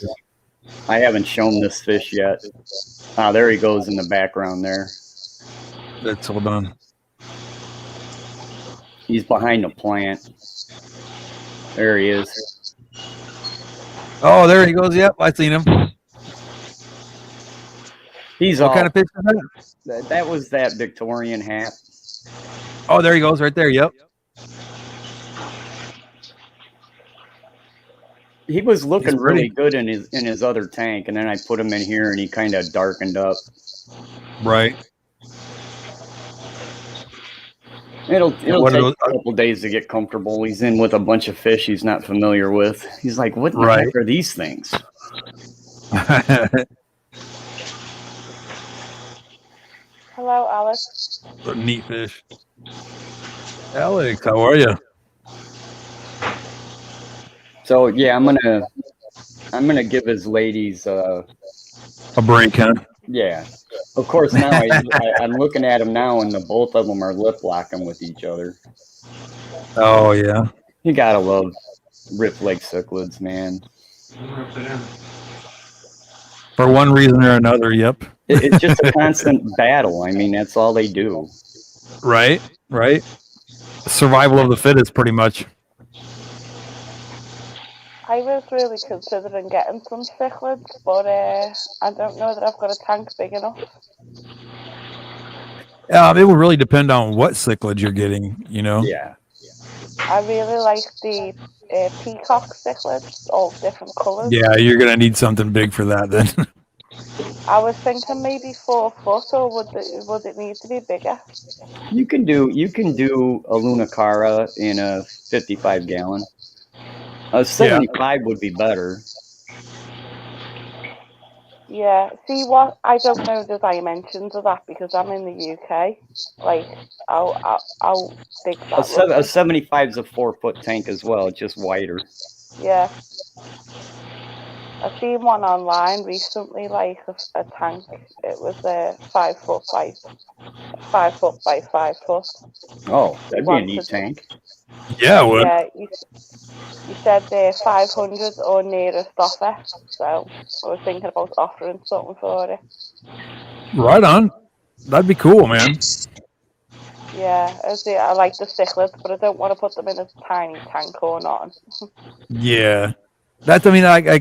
I haven't shown this fish yet. Ah, there he goes in the background there. That's hold on. He's behind a plant. There he is. Oh, there he goes. Yep, I seen him. He's what kind of fish is that? That was that Victorian hat. Oh, there he goes, right there. Yep. He was looking really good in his other tank, and then I put him in here, and he kind of darkened up. Right. It'll take a couple days to get comfortable. He's in with a bunch of fish he's not familiar with. He's like, "What the heck are these things?" Hello, Alex. Neat fish. Alex, how are you? So yeah, I'm gonna give his ladies a break, huh? Yeah. Of course, now I'm looking at them now, and the both of them are lip locking with each other. Oh yeah. You gotta love Rift Lake cichlids, man. For one reason or another, yep. It's just a constant battle. I mean, that's all they do. Right. Survival of the fittest, pretty much. I was really considering getting some cichlids, but I don't know that I've got a tank big enough. It will really depend on what cichlid you're getting, you know? Yeah. I really like the peacock cichlids, all different colours. Yeah, you're going to need something big for that then. I was thinking maybe 4 foot, or would it need to be bigger? You can do a Lunacara in a 55 gallon. A 75 would be better. Yeah. See what? I don't know the dimensions of that because I'm in the UK. Like, I'll dig that. A 75 is a 4 foot tank as well. It's just wider. Yeah. I've seen one online recently, like a tank. It was 5 foot by 5 foot by 5 foot. Oh, that'd be a neat tank. Yeah, it would. Yeah, you said 500 or nearest offer, so I was thinking about offering something for it. Right on. That'd be cool, man. Yeah, I like the cichlids, but I don't want to put them in a tiny tank or nothing. Yeah, that's. I mean, I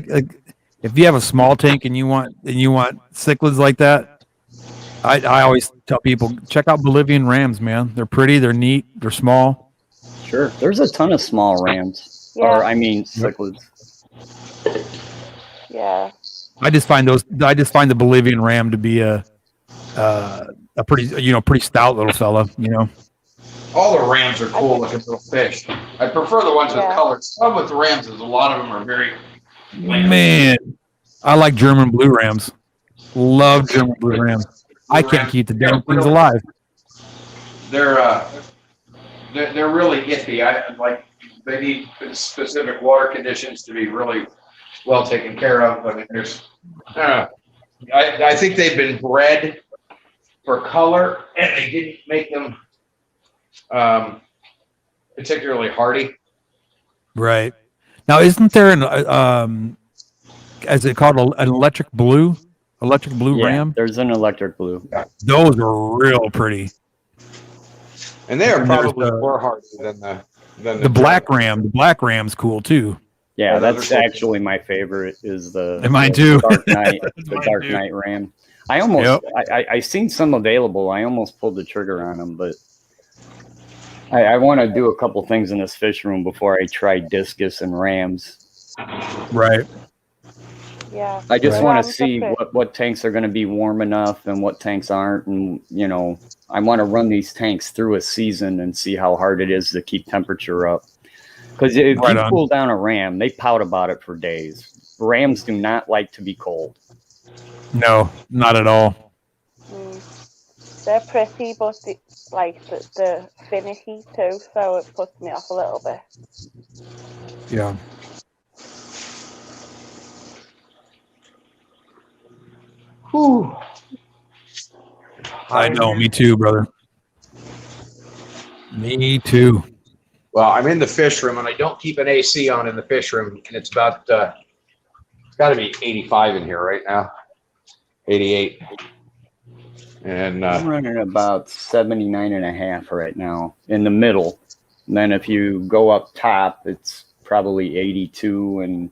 if you have a small tank and you want cichlids like that, I always tell people check out Bolivian rams, man. They're pretty, they're neat, they're small. Sure, there's a ton of small rams, or I mean cichlids. Yeah. I just find the Bolivian ram to be a pretty stout little fella, you know. All the rams are cool looking little fish. I prefer the ones with colors. Some with the rams is a lot of them are very man. I like German blue rams. Love German blue rams. I can't keep the damn things alive. They're really iffy. They need specific water conditions to be really well taken care of. I mean, I think they've been bred for color, and they didn't make them particularly hardy. Right. Now, isn't there an is it called an electric blue ram? There's an electric blue. Yeah. Those are real pretty. And they are probably more hardy than the black ram. The black ram's cool too. Yeah, that's actually my favorite. Is the mine too. Dark Knight, the Dark Knight ram. I almost I seen some available. I almost pulled the trigger on them, but I want to do a couple things in this fish room before I try discus and rams. Right. Yeah. I just want to see what tanks are going to be warm enough and what tanks aren't, and I want to run these tanks through a season and see how hard it is to keep temperature up. Because if you cool down a ram, they pout about it for days. Rams do not like to be cold. No, not at all. They're pretty, but the finicky too, so it puts me off a little bit. Yeah. Whew. I know, me too, brother. Me too. Well, I'm in the fish room, and I don't keep an AC on in the fish room, and it's about got to be 85 in here right now. 88. And I'm running about 79.5 right now in the middle. And then if you go up top, it's probably 82 and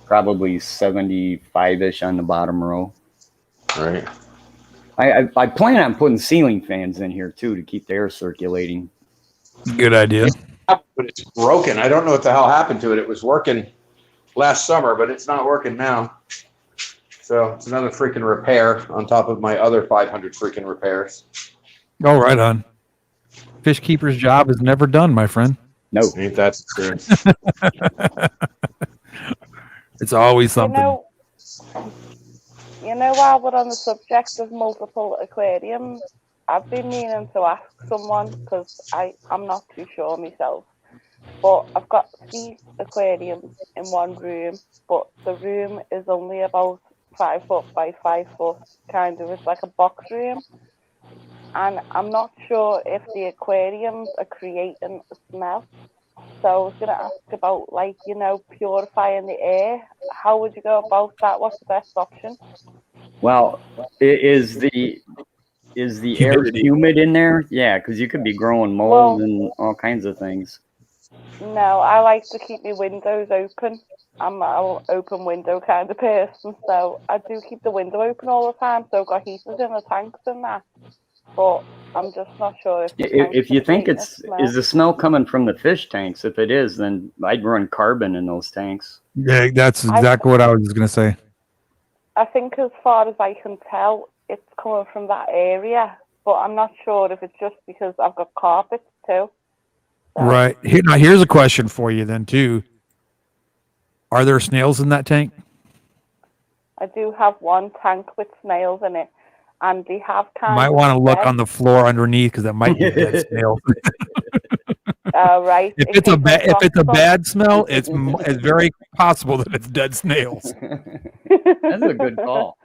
probably 75-ish on the bottom row. Right. I plan on putting ceiling fans in here too to keep the air circulating. Good idea. But it's broken. I don't know what the hell happened to it. It was working last summer, but it's not working now. So it's another freaking repair on top of my other 500 freaking repairs. Oh, right on. Fish keeper's job is never done, my friend. No. Ain't that true? It's always something. You know, while we're on the subject of multiple aquariums, I've been meaning to ask someone because I'm not too sure myself. But I've got 3 aquariums in one room, but the room is only about 5 foot by 5 foot, kind of. It's like a box room. And I'm not sure if the aquariums are creating a smell. So I was going to ask about, like, you know, purifying the air. How would you go about that? What's the best option? Well, is the air humid in there? Yeah, because you could be growing mold and all kinds of things. No, I like to keep my windows open. I'm an open window kind of person, so I do keep the window open all the time. So I've got heaters in the tanks and that. But I'm just not sure if you think is the smell coming from the fish tanks. If it is, then I'd run carbon in those tanks. Yeah, that's exactly what I was going to say. I think as far as I can tell, it's coming from that area, but I'm not sure if it's just because I've got carpets too. So. Right. Now here's a question for you then too. Are there snails in that tank? I do have one tank with snails in it. And they have kind might want to look on the floor underneath because that might be dead snail. Right. If it's a bad smell, it's very possible that it's dead snails. That's a good call.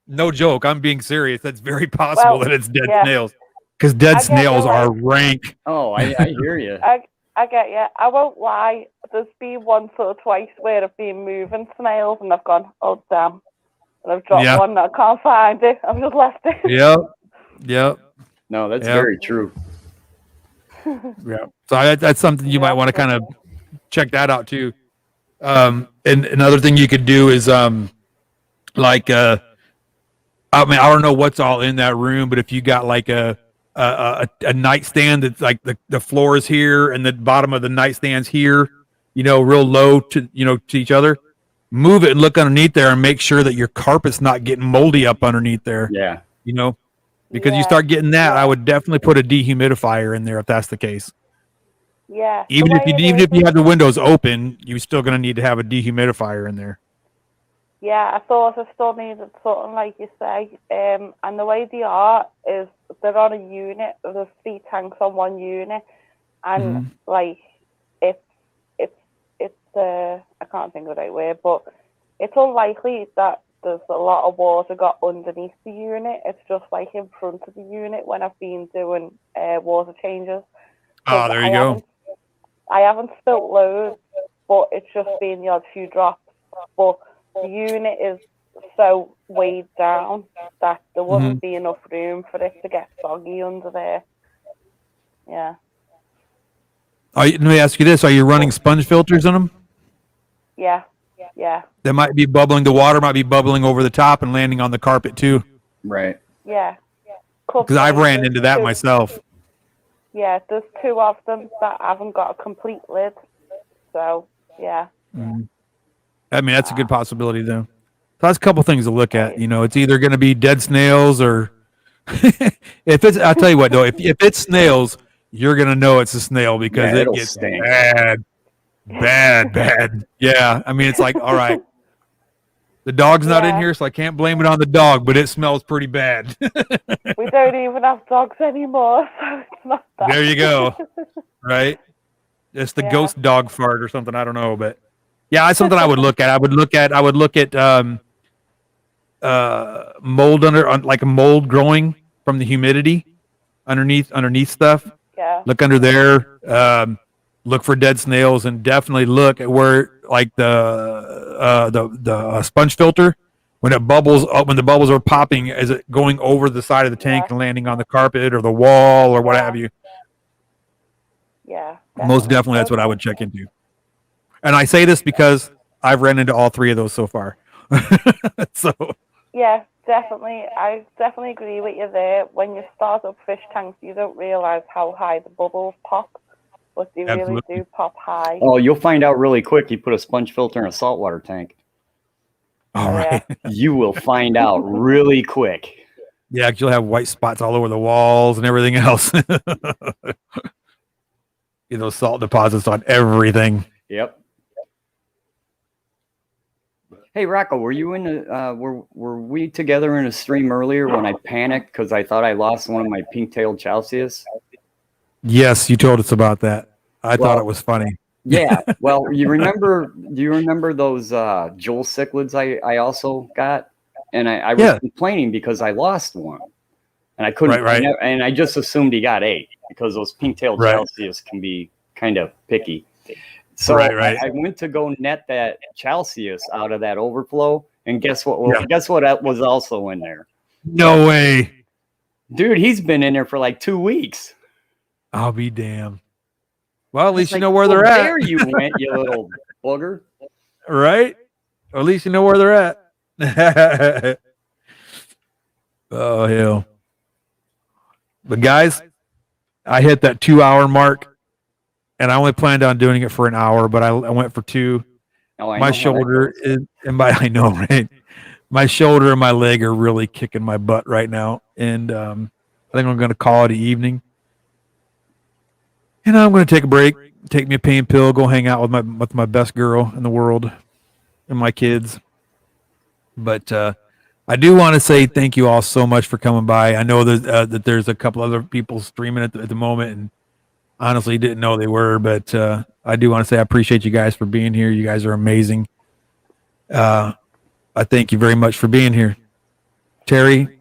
No joke. I'm being serious. That's very possible that it's dead yeah. snails because dead snails are rank. Oh, I hear you. I get you. I won't lie. There's been once or twice where I've been moving snails and I've gone, oh damn. And I've dropped one and I can't find it. I've just left it. Yep. No, that's very true. Yeah. So that's something you might want to kind of check that out too. And another thing you could do is I mean, I don't know what's all in that room, but if you got like a nightstand that's like the floor is here and the bottom of the nightstand's here, real low to each other. Move it and look underneath there and make sure that your carpet's not getting moldy up underneath there. Yeah. Because you start getting that, I would definitely put a dehumidifier in there if that's the case. Yeah. Even if you have the windows open, you're still going to need to have a dehumidifier in there. Yeah, I thought I still needed something like you say. And the way they are is they're on a unit. There's 3 tanks on one unit. And like I can't think of the right word, but it's unlikely that there's a lot of water got underneath the unit. It's just like in front of the unit when I've been doing water changes. Oh, there you go. I haven't spilt loads, but it's just been the odd few drops. But the unit is so weighed down that there wouldn't be enough room for it to get soggy under there. Yeah. Let me ask you this. Are you running sponge filters in them? Yeah. That might be bubbling. The water might be bubbling over the top and landing on the carpet too. Right. Yeah. Because I've ran into that myself. Yeah, there's 2 of them that haven't got a complete lid. So, yeah. I mean, that's a good possibility though. So that's a couple things to look at. It's either going to be dead snails or I'll tell you what though, if it's snails, you're going to know it's a snail because it gets stink. Bad. Yeah. I mean, it's like, all right, the dog's not in here, so I can't blame it on the dog, but it smells pretty bad. We don't even have dogs anymore, so it's not that. There you go. Right? It's the ghost dog fart or something. I don't know, but yeah, it's something I would look at. I would look at mold like a mold growing from the humidity underneath stuff. Yeah. Look under there. Look for dead snails and definitely look at where like the sponge filter, when it bubbles up, when the bubbles are popping, is it going over the side of the tank and landing on the carpet or the wall or what have you? Yeah. Most definitely, that's what I would check into. And I say this because I've ran into all three of those so far. So. Yeah, definitely. I definitely agree with you there. When you start up fish tanks, you don't realize how high the bubbles pop, but they really do pop high. Oh, you'll find out really quick. You put a sponge filter in a saltwater tank. All right. You will find out really quick. Yeah, you'll have white spots all over the walls and everything else. You know, salt deposits on everything. Yep. Hey Rocko, were you in the were we together in a stream earlier when I panicked because I thought I lost one of my pink-tailed chalceus? Yes, you told us about that. I thought it was funny. Yeah. Well, do you remember those Joel cichlids I also got? And I was complaining because I lost one. And I couldn't and I just assumed he got 8 because those pink-tailed chalceus can be kind of picky. So I went to go net that chalceus out of that overflow, and guess what? Well, guess what was also in there? No way, dude! He's been in there for like 2 weeks. I'll be damned. Well, at least you know where they're at. There you went, you little booger. Right? Or at least you know where they're at. Oh hell! But guys, I hit that 2-hour mark. And I only planned on doing it for an hour, but I went for 2. My shoulder I know, right? My shoulder and my leg are really kicking my butt right now, and I think I'm going to call it an evening. And I'm going to take a break, take me a pain pill, go hang out with my best girl in the world, and my kids. But I do want to say thank you all so much for coming by. I know that there's a couple other people streaming at the moment, and honestly didn't know they were, but I do want to say I appreciate you guys for being here. You guys are amazing. I thank you very much for being here. Terry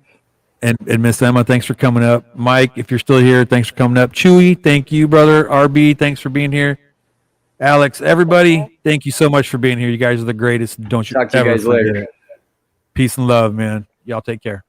and Miss Emma, thanks for coming up. Mike, if you're still here, thanks for coming up. Chewy, thank you, brother. RB, thanks for being here. Alex, everybody, thank you so much for being here. You guys are the greatest. Don't you ever forget it. Peace and love, man. Y'all take care.